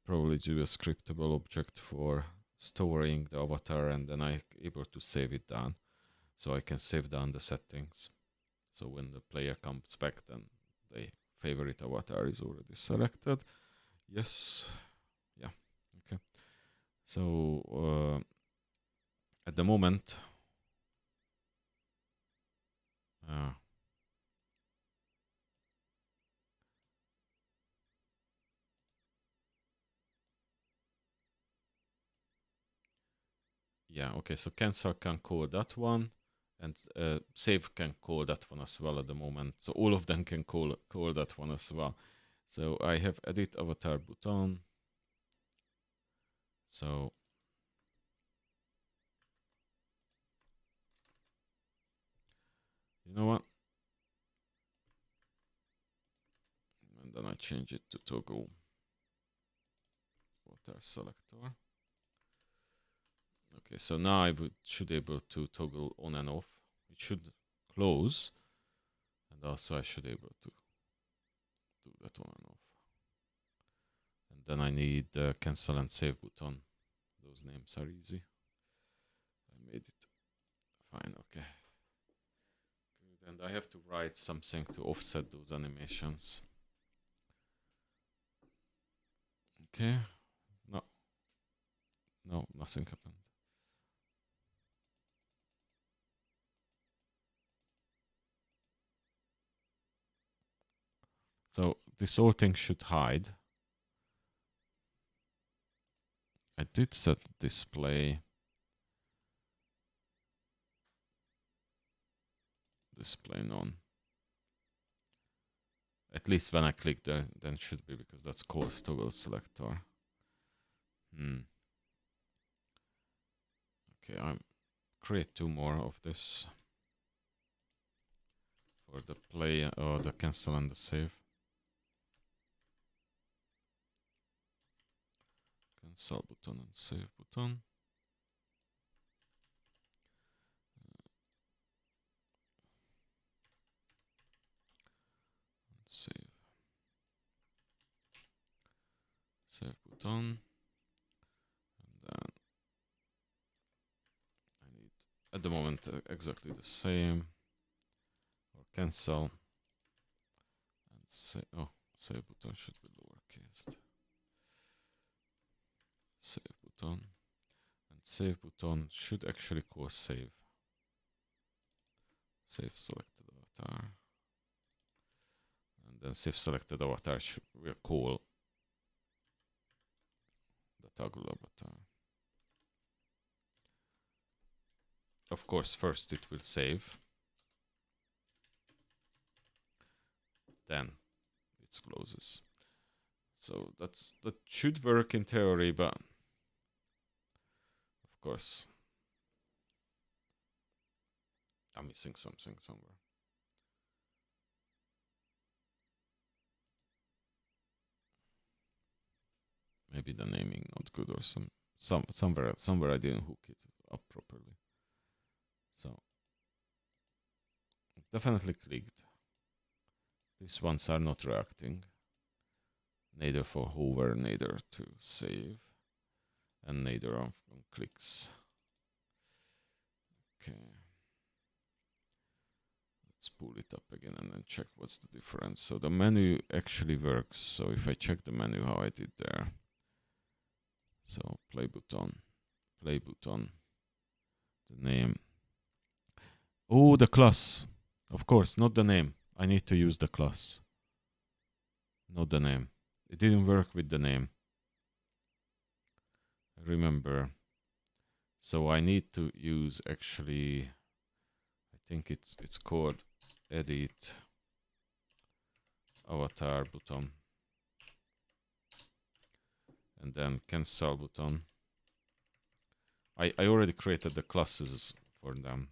S1: probably do a scriptable object for storing the avatar, and then I'm able to save it down. So I can save down the settings. So when the player comes back, then the favorite avatar is already selected. Yes. Yeah. Okay. So at the moment, yeah, okay, so cancel can call that one, and save can call that one as well at the moment. So all of them can call that one as well. So I have edit avatar button. So you know what? And then I change it to toggle avatar selector. Okay, so now I should able to toggle on and off. It should close, and also I should able to do that on and off. And then I need the cancel and save button. Those names are easy. I made it fine. Okay. Good. And I have to write something to offset those animations. Okay. No, nothing happened. So this whole thing should hide. I did set display none. At least when I click there, then it should be, because that's called toggle selector. Okay, I create 2 more of this for the play or the cancel and the save. Cancel button and save button. And save button. And then I need at the moment exactly the same. Or cancel and say, oh, save button should be lowercase. Save button, and save button should actually call save. Save selected avatar, and then save selected avatar will call the toggle avatar. Of course, first it will save, then it closes. So that should work in theory, but of course I'm missing something somewhere. Maybe the naming not good, or somewhere I didn't hook it up properly. So definitely clicked. These ones are not reacting, neither for hover, neither to save, and neither on clicks. Okay. Let's pull it up again and then check what's the difference. So the menu actually works. So if I check the menu how I did there. So play button, the name. Oh, the class. Of course, not the name. I need to use the class, not the name. It didn't work with the name. Remember. So I need to use actually, I think it's called edit avatar button, and then cancel button. I already created the classes for them,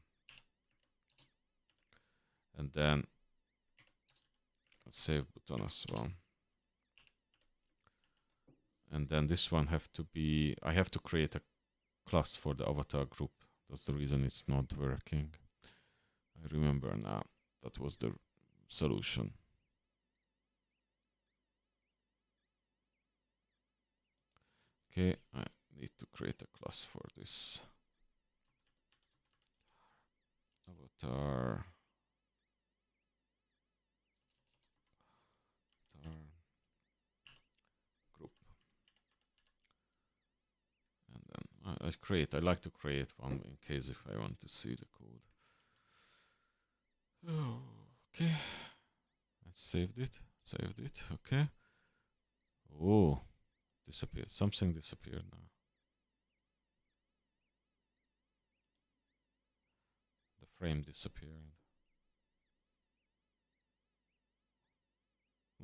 S1: and then save button as well. And then this one have to be, I have to create a class for the avatar group. That's the reason it's not working. I remember now. that was the solution. Okay, I need to create a class for this. Avatar. Group. And then I like to create one in case if I want to see the code. Okay. I saved it. Okay. Oh, disappeared. Something disappeared now. The frame disappeared.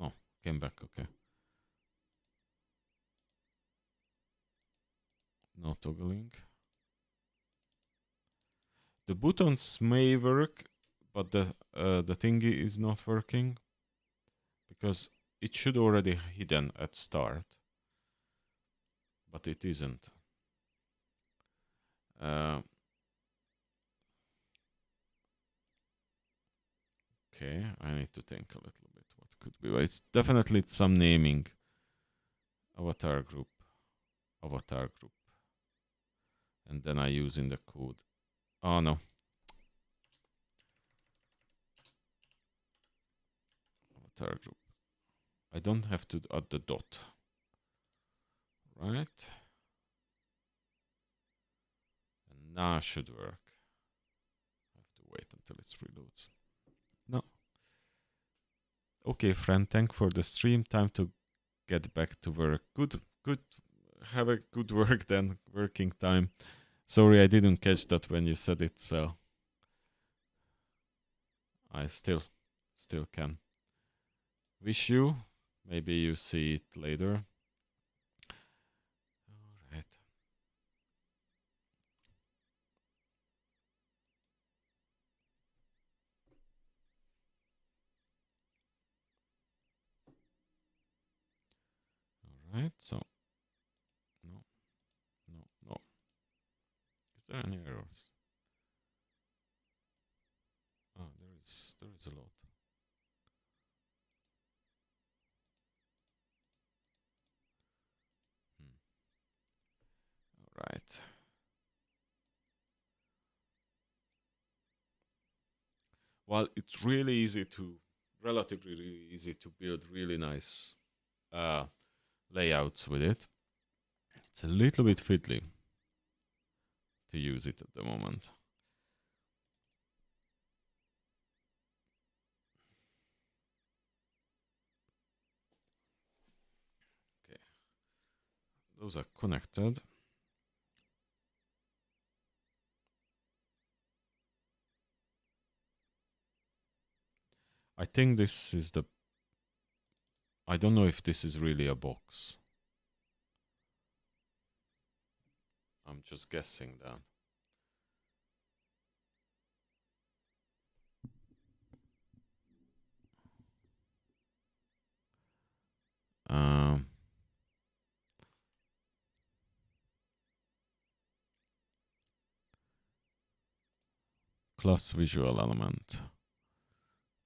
S1: Oh, came back. Okay. No toggling. The buttons may work, but the thingy is not working because it should already hidden at start, but it isn't. Okay, I need to think a little bit what could be. Well, it's definitely some naming. Avatar group. And then I use in the code. Oh no. Avatar group. I don't have to add the dot. Right? And now should work. I have to wait until it reloads. No. Okay, friend, thanks for the stream. Time to get back to work. Good. Have a good work then. Working time. Sorry, I didn't catch that when you said it, so I still can wish you. Maybe you see it later. All right. All right. So no. Is there any errors? Oh, there is a lot. All right. Well, it's relatively really easy to build really nice layouts with it. It's a little bit fiddly to use it at the moment. Okay, those are connected. I think this is I don't know if this is really a box. I'm just guessing that. Class visual element.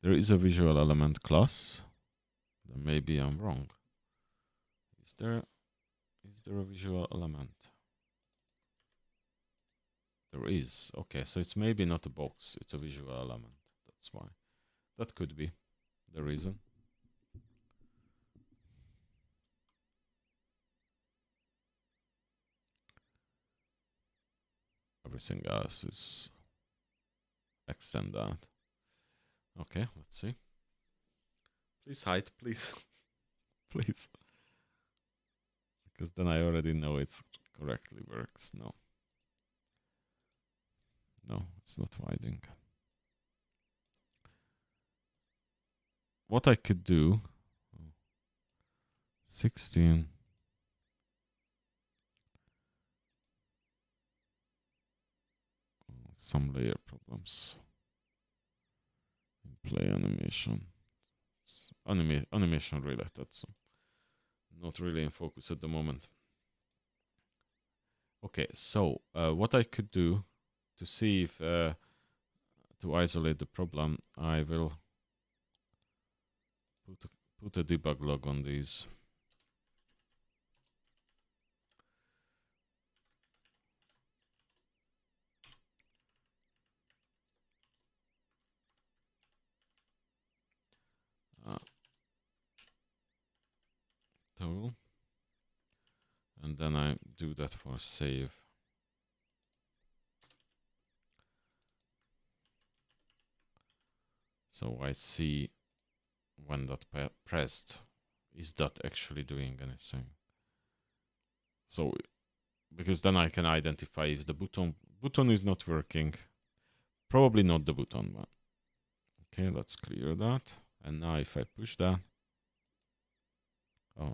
S1: There is a visual element class. Then maybe I'm wrong. Is there a visual element? There is. Okay, so it's maybe not a box, it's a visual element. That's why. That could be the reason. Everything else is extend that. Okay, let's see. Please hide, please. Please. Because then I already know it's correctly works. No. No, it's not hiding. What I could do, 16. Some layer problems. Play animation. It's animation related, so not really in focus at the moment. Okay, so what I could do to see if to isolate the problem, I will put a debug log on these. Tool. And then I do that for save. So I see when that pressed, is that actually doing anything? So, because then I can identify if the button is not working. Probably not the button, but okay, let's clear that. And now if I push that, oh,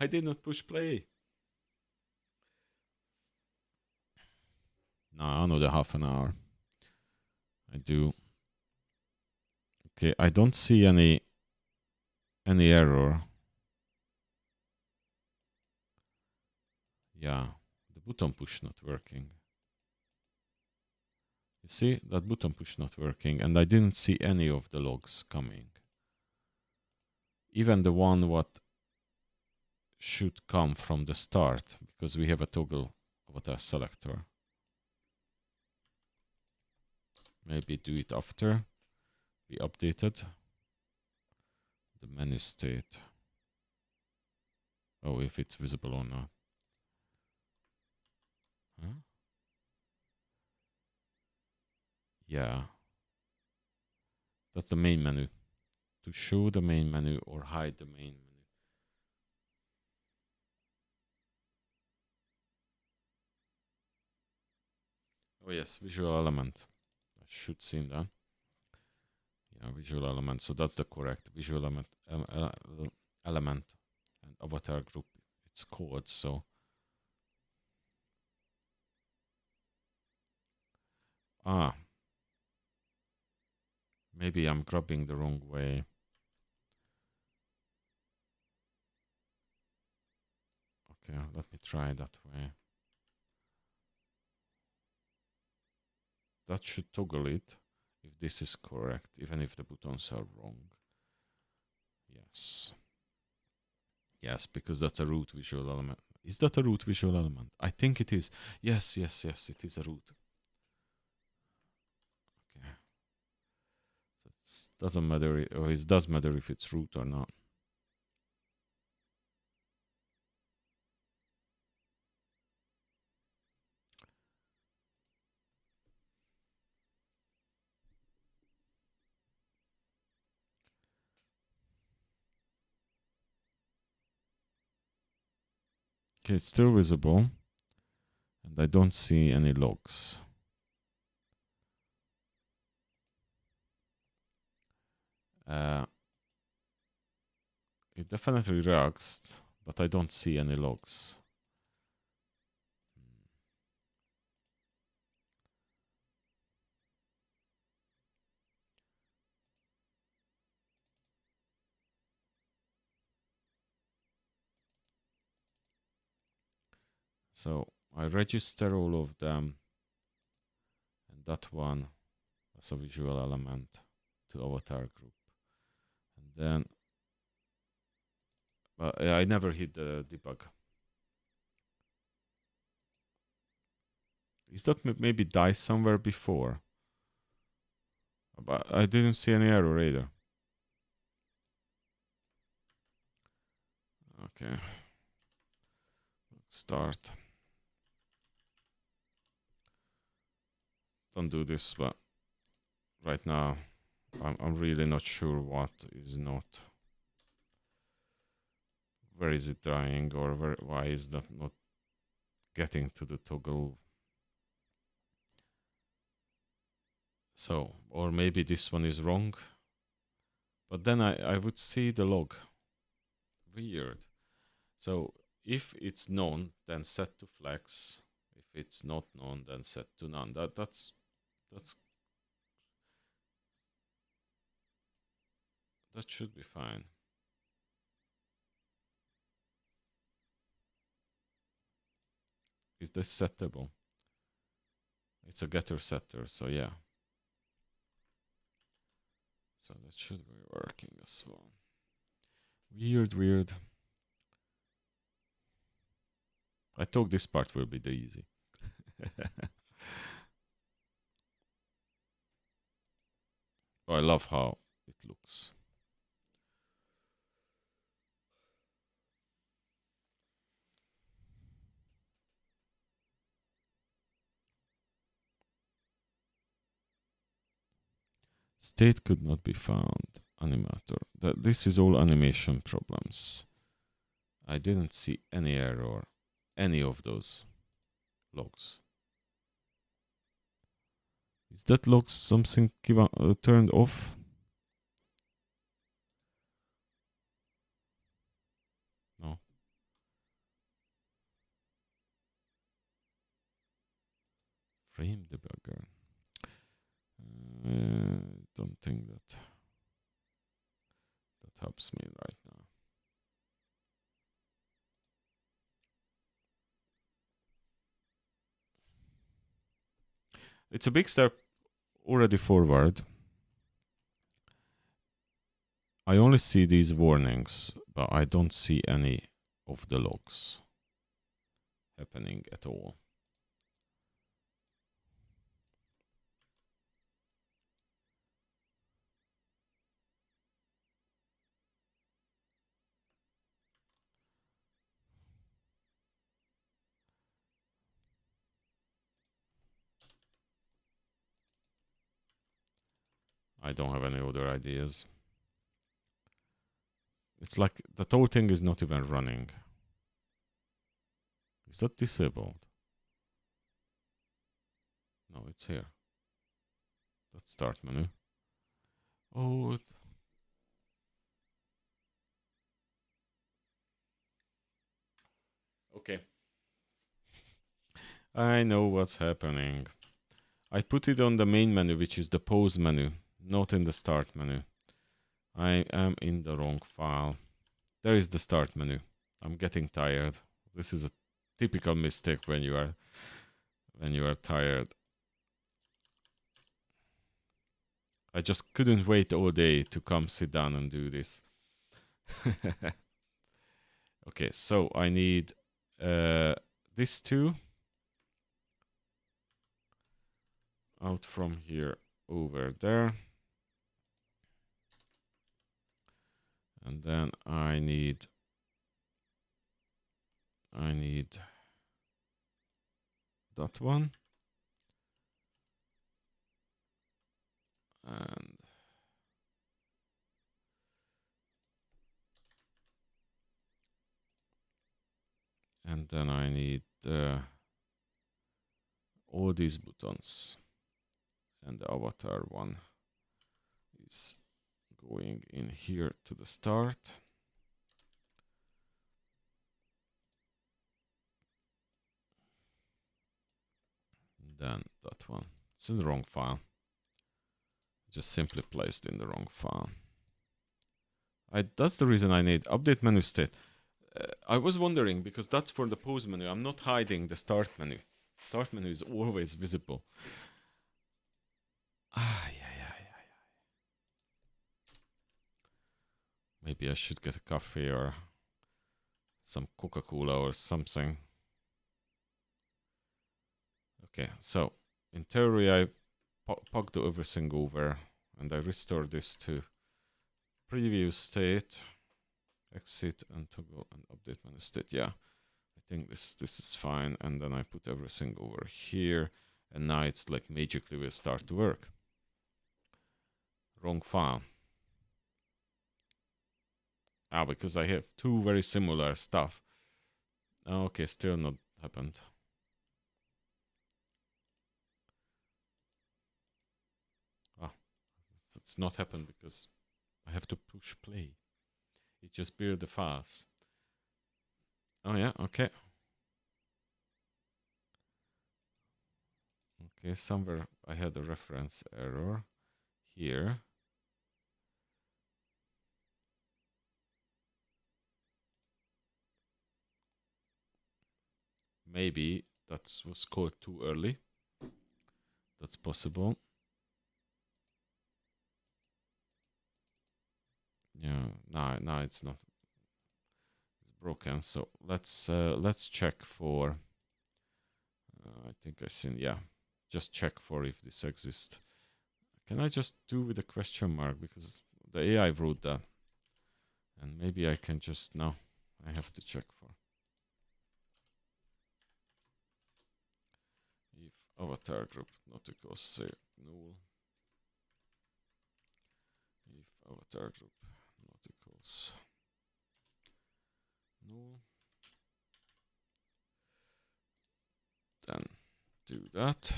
S1: I did not push play. Now another half an hour. I do. Okay, I don't see any error. Yeah, the button push not working. You see that button push not working, and I didn't see any of the logs coming. Even the one what should come from the start, because we have a toggle Avatar Selector. Maybe do it after we updated the menu state. Oh, if it's visible or not. Huh? Yeah. That's the main menu. To show the main menu or hide the main menu. Oh yes, visual element. I should see that. Yeah, visual element. So that's the correct visual element and avatar group. It's code. So maybe I'm grabbing the wrong way. Okay, let me try that way. That should toggle it if this is correct, even if the buttons are wrong. Yes. Yes, because that's a root visual element. Is that a root visual element? I think it is. Yes, yes, yes, it is a root. Okay. So it doesn't matter, or it does matter if it's root or not. Okay, it's still visible, and I don't see any logs. It definitely reacts, but I don't see any logs. So I register all of them, and that one as a visual element to avatar group. And then I never hit the debug. Is that maybe dice somewhere before? But I didn't see any error either. Okay. Start. Don't do this, but right now I'm really not sure what is not. Where is it dying, or why is that not getting to the toggle? So, or maybe this one is wrong, but then I would see the log. Weird. So if it's known, then set to flex. If it's not known, then set to none. That should be fine. Is this settable? It's a getter setter, so yeah. So that should be working as well. Weird. I thought this part will be the easy. I love how it looks. State could not be found. Animator. This is all animation problems. I didn't see any error, any of those logs. Is that log something turned off? No. Frame debugger. Don't think that helps me right now. It's a big step already forward. I only see these warnings, but I don't see any of the logs happening at all. I don't have any other ideas. It's like the whole thing is not even running. Is that disabled? No, it's here. That start menu. Oh, okay. I know what's happening. I put it on the main menu, which is the pause menu, not in the start menu. I am in the wrong file. There is the start menu. I'm getting tired. This is a typical mistake when you are tired. I just couldn't wait all day to come sit down and do this. Okay, so I need this two out from here over there. And then I need that one. And then I need all these buttons. And the avatar one is going in here to the start. And then that one. It's in the wrong file. Just simply placed in the wrong file. That's the reason I need update menu state. I was wondering, because that's for the pause menu. I'm not hiding the start menu. Start menu is always visible. Maybe I should get a coffee or some Coca-Cola or something. Okay, so in theory, I pugged everything over and I restore this to previous state, exit and toggle and update menu state. Yeah, I think this is fine. And then I put everything over here and now it's like magically will start to work. Wrong file. Because I have two very similar stuff. Okay, still not happened. It's not happened because I have to push play. It just build the files. Oh yeah, okay. Okay, somewhere I had a reference error here. Maybe that was called too early. That's possible. Yeah, no, it's not. It's broken. So let's check for. I think I seen. Yeah, just check for if this exists. Can I just do with a question mark because the AI wrote that, and maybe I can just now. I have to check for if avatar group not equals say null. If avatar group not equals null, then do that.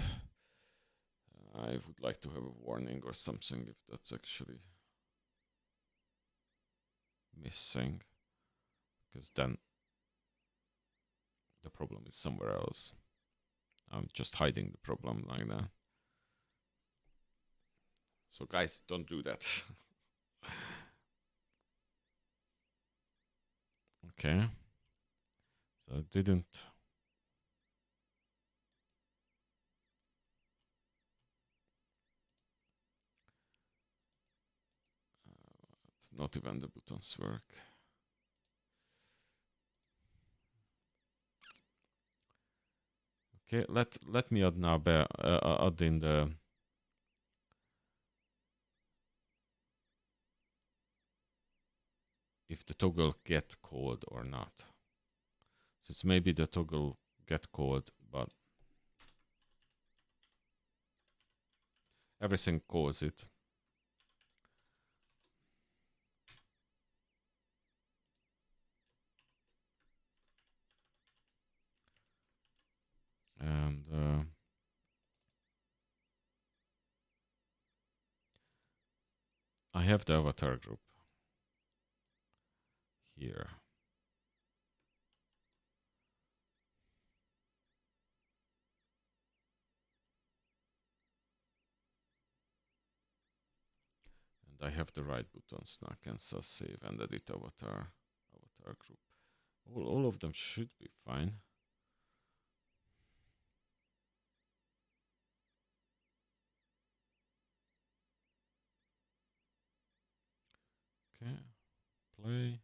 S1: I would like to have a warning or something if that's actually missing, because then the problem is somewhere else. I'm just hiding the problem like that. So guys, don't do that. Okay. So it didn't. Not even the buttons work. Okay, let me add now add in the if the toggle get called or not. Since maybe the toggle get called, but everything calls it. And I have the avatar group here. And I have the right buttons now. Cancel, save, and edit avatar group. All of them should be fine. Okay, play.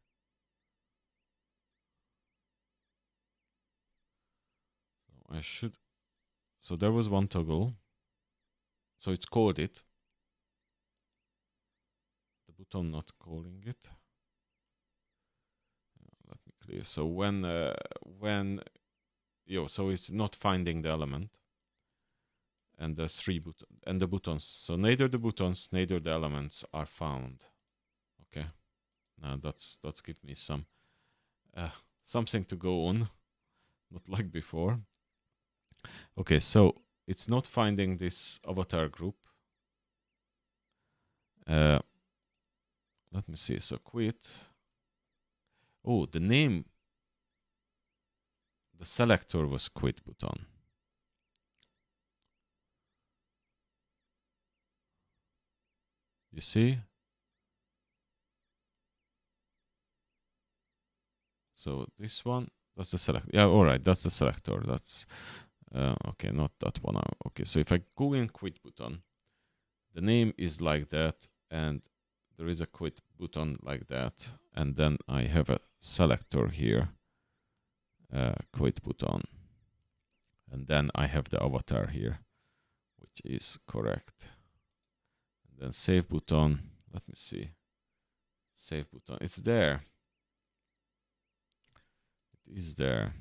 S1: So I should. So there was one toggle. So it's called it. The button not calling it. Let me clear. So when so it's not finding the element, and the the buttons. So neither the buttons, neither the elements are found. Okay. Now that's give me some something to go on, not like before. Okay, so it's not finding this avatar group. Let me see. So quit. Oh, the name. The selector was quit button. You see? So this one, that's the selector. Yeah, all right, that's the selector. That's okay, not that one. Okay, so if I go in quit button, the name is like that, and there is a quit button like that, and then I have a selector here, quit button, and then I have the avatar here, which is correct. And then save button. Let me see. Save button. It's there. It is there.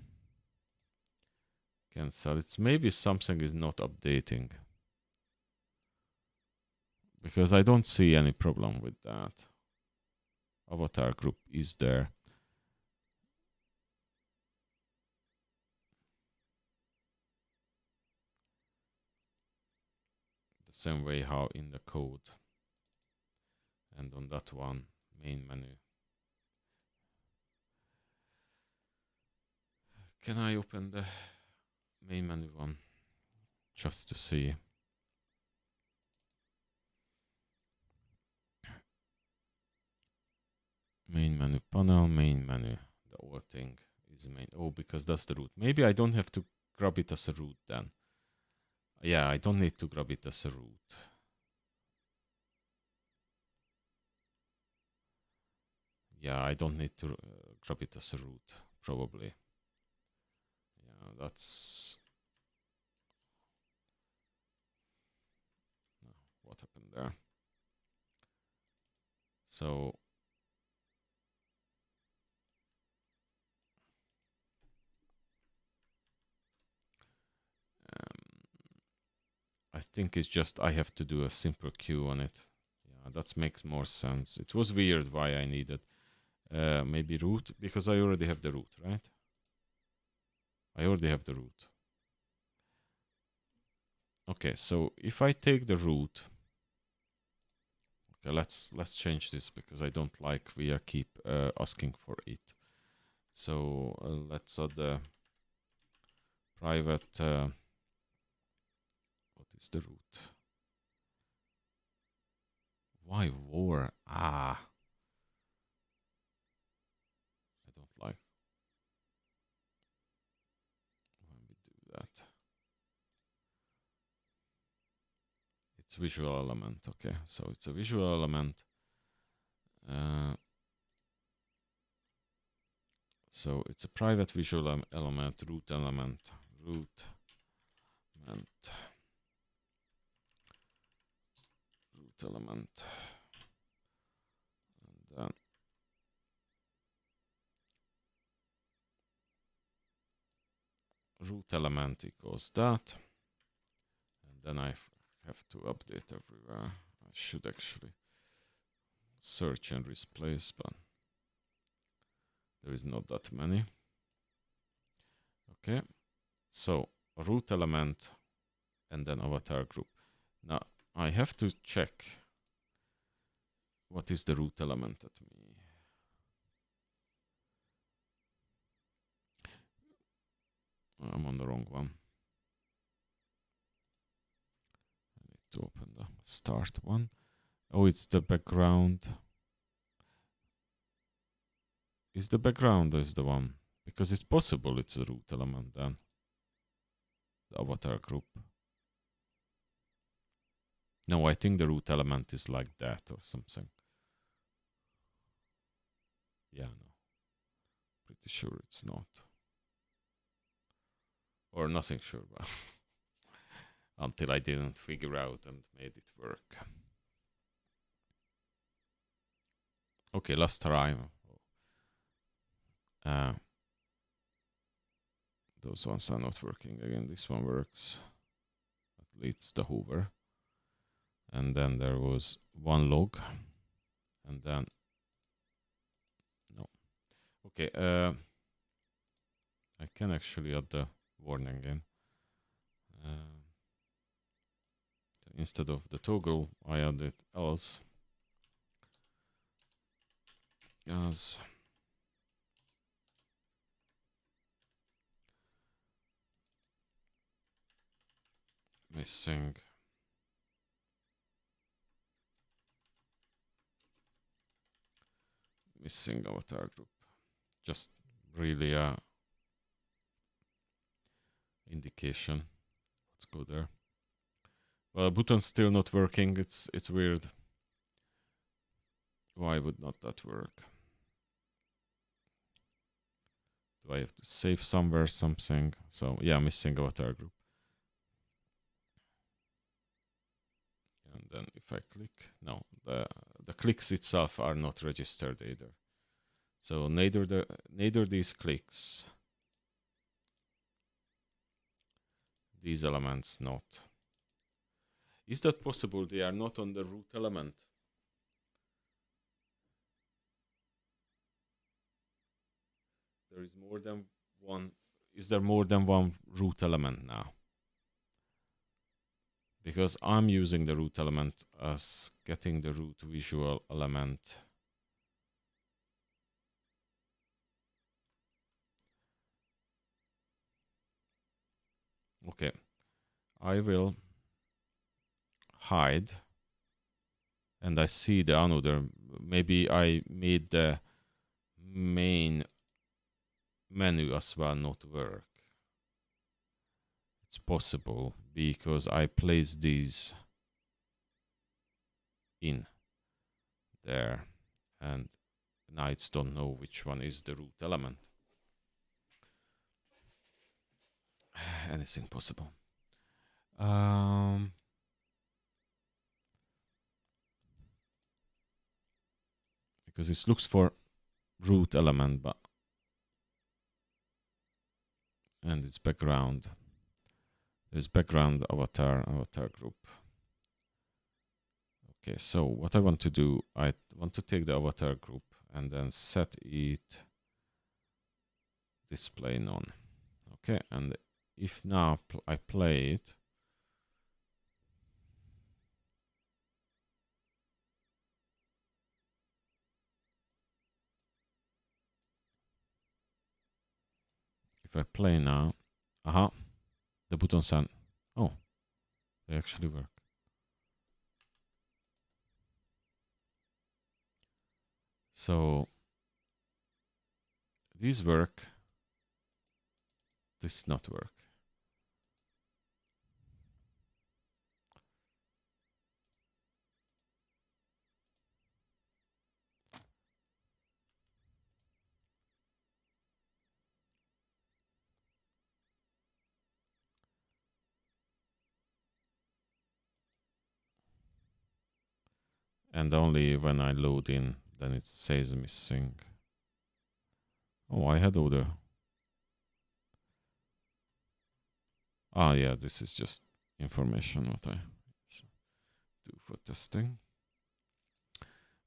S1: Cancel. It's maybe something is not updating, because I don't see any problem with that. Avatar group is there. The same way how in the code. And on that one, main menu. Can I open the main menu one just to see? Main menu panel, main menu. The whole thing is main. Oh, because that's the root. Maybe I don't have to grab it as a root then. Yeah, I don't need to grab it as a root. Yeah, I don't need to grab it as a root, probably. Yeah, that's... No, what happened there? So... I think it's just I have to do a simple queue on it. Yeah, that makes more sense. It was weird why I needed maybe root, because I already have the root, right? I already have the root. Okay, so if I take the root, okay, let's change this because I don't like we keep asking for it. So let's add the private. What is the root? Why war? Ah, I don't like when we do that. It's visual element. Okay, so it's a visual element. So it's a private visual element, root element, root element, and then root element equals that, and then I have to update everywhere. I should actually search and replace, but there is not that many. Okay, so root element and then avatar group. Now I have to check what is the root element at me. I'm on the wrong one. I need to open the start one. Oh, it's the background. Is the background is the one? Because it's possible it's a root element then. The avatar group. No, I think the root element is like that or something. Yeah, no. Pretty sure it's not. Or nothing sure, but until I didn't figure out and made it work. Okay, last time. Those ones are not working again. This one works. At least the hover. And then there was one log. And then no. Okay, I can actually add the warning in. Instead of the toggle, I added else. As missing avatar group. Just really a indication. Let's go there. Well, button's still not working. It's weird. Why would not that work? Do I have to save somewhere something? So yeah, missing avatar group. And then if I click, no, the clicks itself are not registered either. So neither these clicks, these elements not. Is that possible? They are not on the root element. There is more than one. Is there more than one root element now? Because I'm using the root element as getting the root visual element. Okay, I will hide, and I see the another. Maybe I made the main menu as well not work. It's possible because I place these in there, and knights don't know which one is the root element. Anything possible. Because it looks for root element, but and its background. There's background avatar group. Okay, so what I want to do, I want to take the avatar group and then set it display none. Okay, and if now I play it, if I play now, the buttons are, oh, they actually work. So these work, this not work. And only when I load in, then it says missing. Oh, I had other. Ah, yeah, this is just information what I do for testing.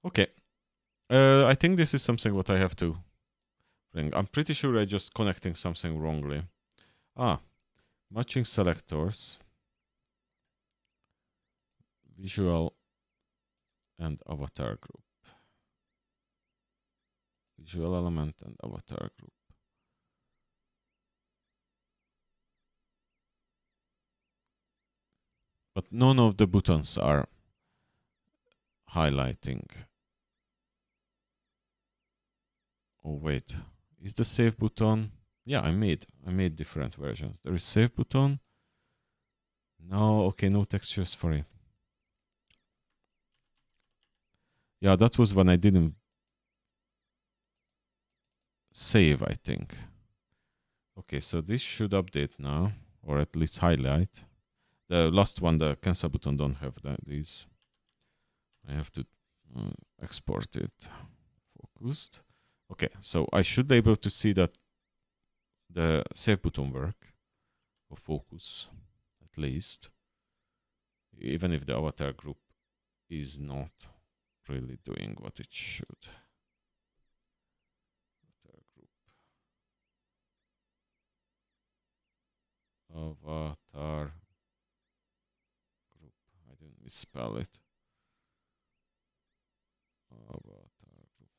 S1: Okay. I think this is something what I have to bring. I'm pretty sure I just connecting something wrongly. Matching selectors, visual and avatar group. Visual element and avatar group. But none of the buttons are highlighting. Oh wait, is the save button? Yeah, I made different versions. There is save button. No, okay, no textures for it. Yeah, that was when I didn't save, I think. Okay, so this should update now, or at least highlight. The last one, the cancel button, don't have these. I have to export it. Focused. Okay, so I should be able to see that the save button work, or focus, at least, even if the avatar group is not really doing what it should. Avatar group. I didn't misspell it. Avatar group.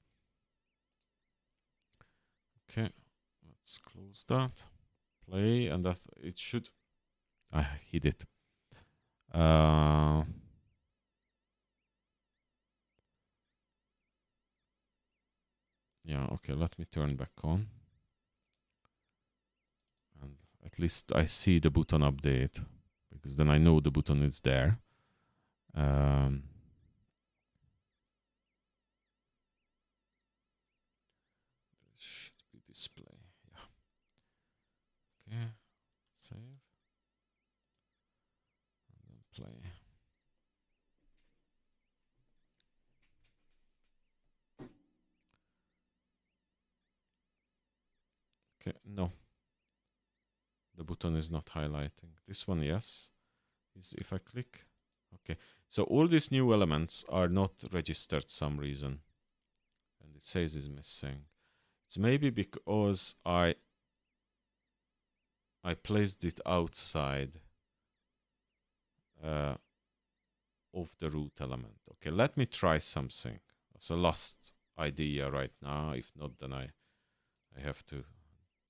S1: Okay, let's close that. Play, and that it should. I hid it. Yeah, okay, let me turn back on. And at least I see the button update, because then I know the button is there. Should be display, yeah. Okay, save. And then play. Okay, no. The button is not highlighting. This one, yes. Is if I click. Okay, so all these new elements are not registered some reason. And it says is missing. It's maybe because I placed it outside of the root element. Okay, let me try something. It's a last idea right now. If not, then I have to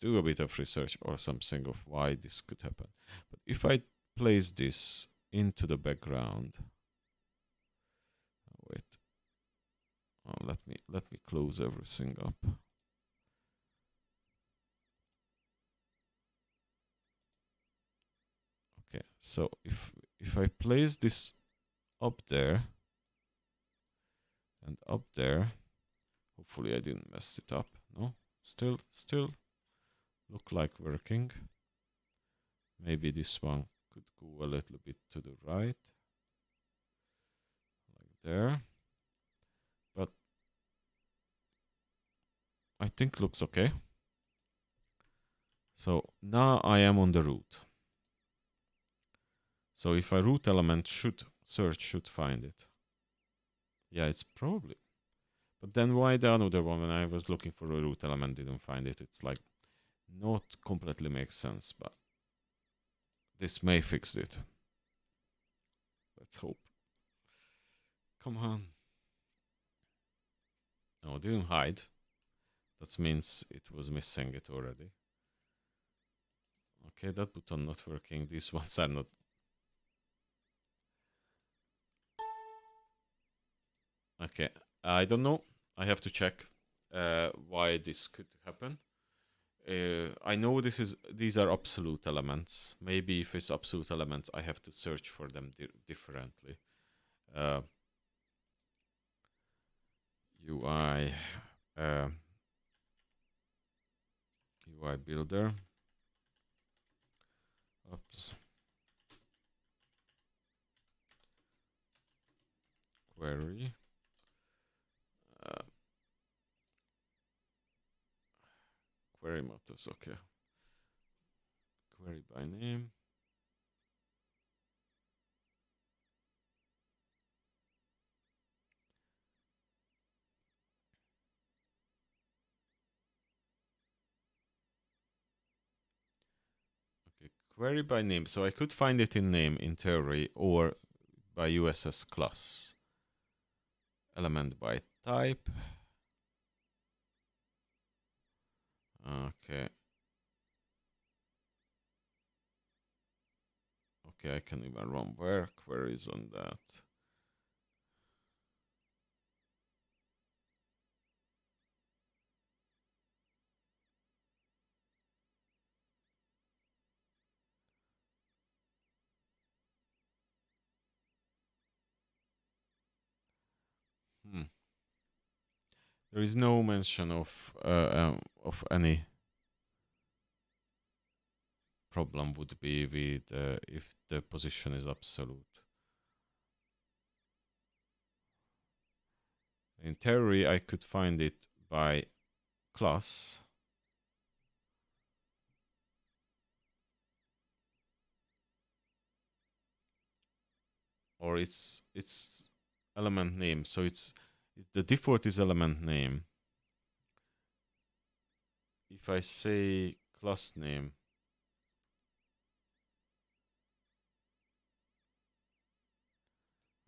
S1: do a bit of research or something of why this could happen. But if I place this into the background, wait. Oh, let me close everything up. Okay, so if I place this up there and up there, Hopefully I didn't mess it up. No, still look like working. Maybe this one could go a little bit to the right, like there. But I think looks okay. So now I am on the root. So if a root element search should find it. Yeah, it's probably. But then why the other one, when I was looking for a root element, didn't find it? It's like not completely makes sense, but this may fix it. Let's hope. Come on. No, it didn't hide. That means it was missing it already. Okay, that button not working. These ones are not. Okay, I don't know. I have to check why this could happen. I know these are absolute elements. Maybe if it's absolute elements, I have to search for them differently. UI Builder. Oops. Query. Query motifs, okay. Query by name. Okay, query by name. So I could find it in name in theory or by USS class. Element by type. Okay. Okay, I can even run where queries on that. There is no mention of any problem would be with if the position is absolute. In theory, I could find it by class. Or it's element name. So the default is element name. If I say class name,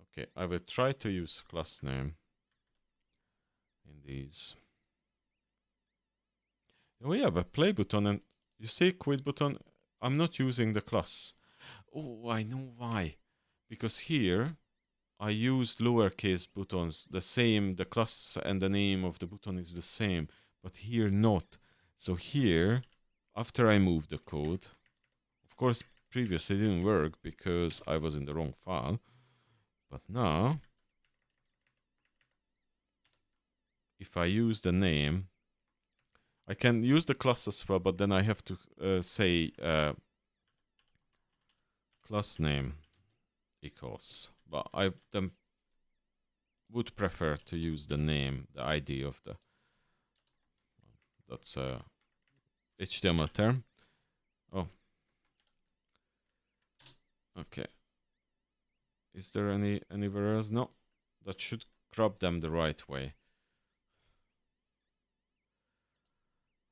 S1: okay, I will try to use class name in these. Oh yeah, but play button and you see quit button, I'm not using the class. Oh, I know why. Because here I used lowercase buttons, the class and the name of the button is the same, but here not. So here, after I moved the code, of course, previously it didn't work because I was in the wrong file. But now, if I use the name, I can use the class as well, but then I have to say class name equals. But I then would prefer to use the name, the ID of the. That's a HTML term. Oh. Okay. Is there anywhere else? No. That should crop them the right way.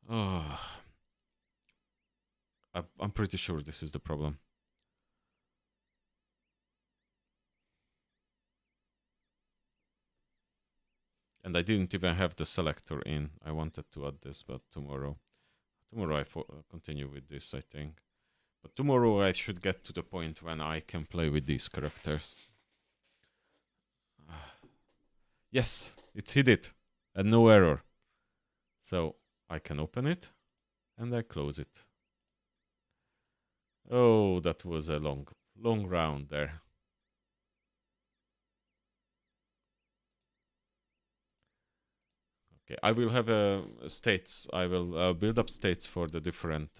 S1: Oh. I'm pretty sure this is the problem. And I didn't even have the selector in. I wanted to add this, but tomorrow I continue with this, I think. But tomorrow I should get to the point when I can play with these characters. Yes, it's hid it and no error. So I can open it and I close it. Oh, that was a long round there. Okay, I will have states. I will build up states for the different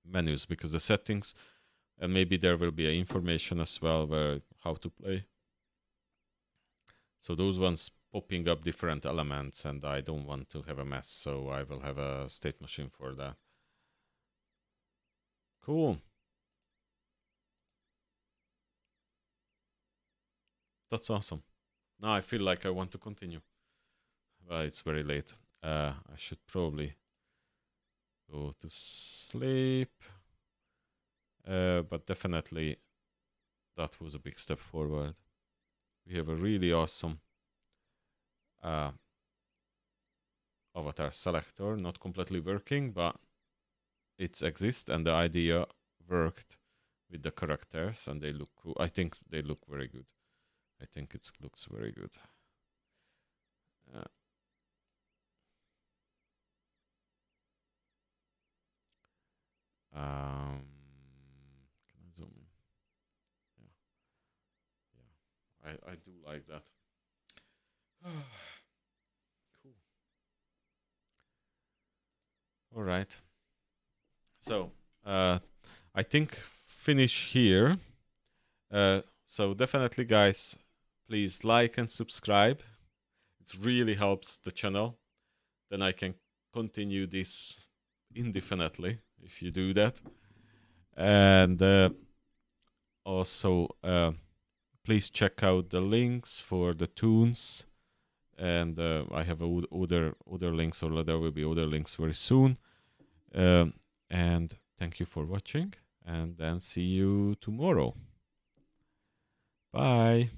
S1: menus, because the settings, and maybe there will be information as well where how to play. So those ones popping up different elements, and I don't want to have a mess, so I will have a state machine for that. Cool. That's awesome. Now I feel like I want to continue. Well, it's very late. I should probably go to sleep. But definitely that was a big step forward. We have a really awesome Avatar Selector, not completely working, but it exists, and the idea worked with the characters, and they look cool. I think they look very good. I think it looks very good. Can I zoom in? Yeah. I do like that. Cool. All right. So I think finish here. So definitely, guys, please like and subscribe. It really helps the channel. Then I can continue this indefinitely if you do that. And also, please check out the links for the Toons. And I have other links, or there will be other links very soon. And thank you for watching, and then see you tomorrow. Bye.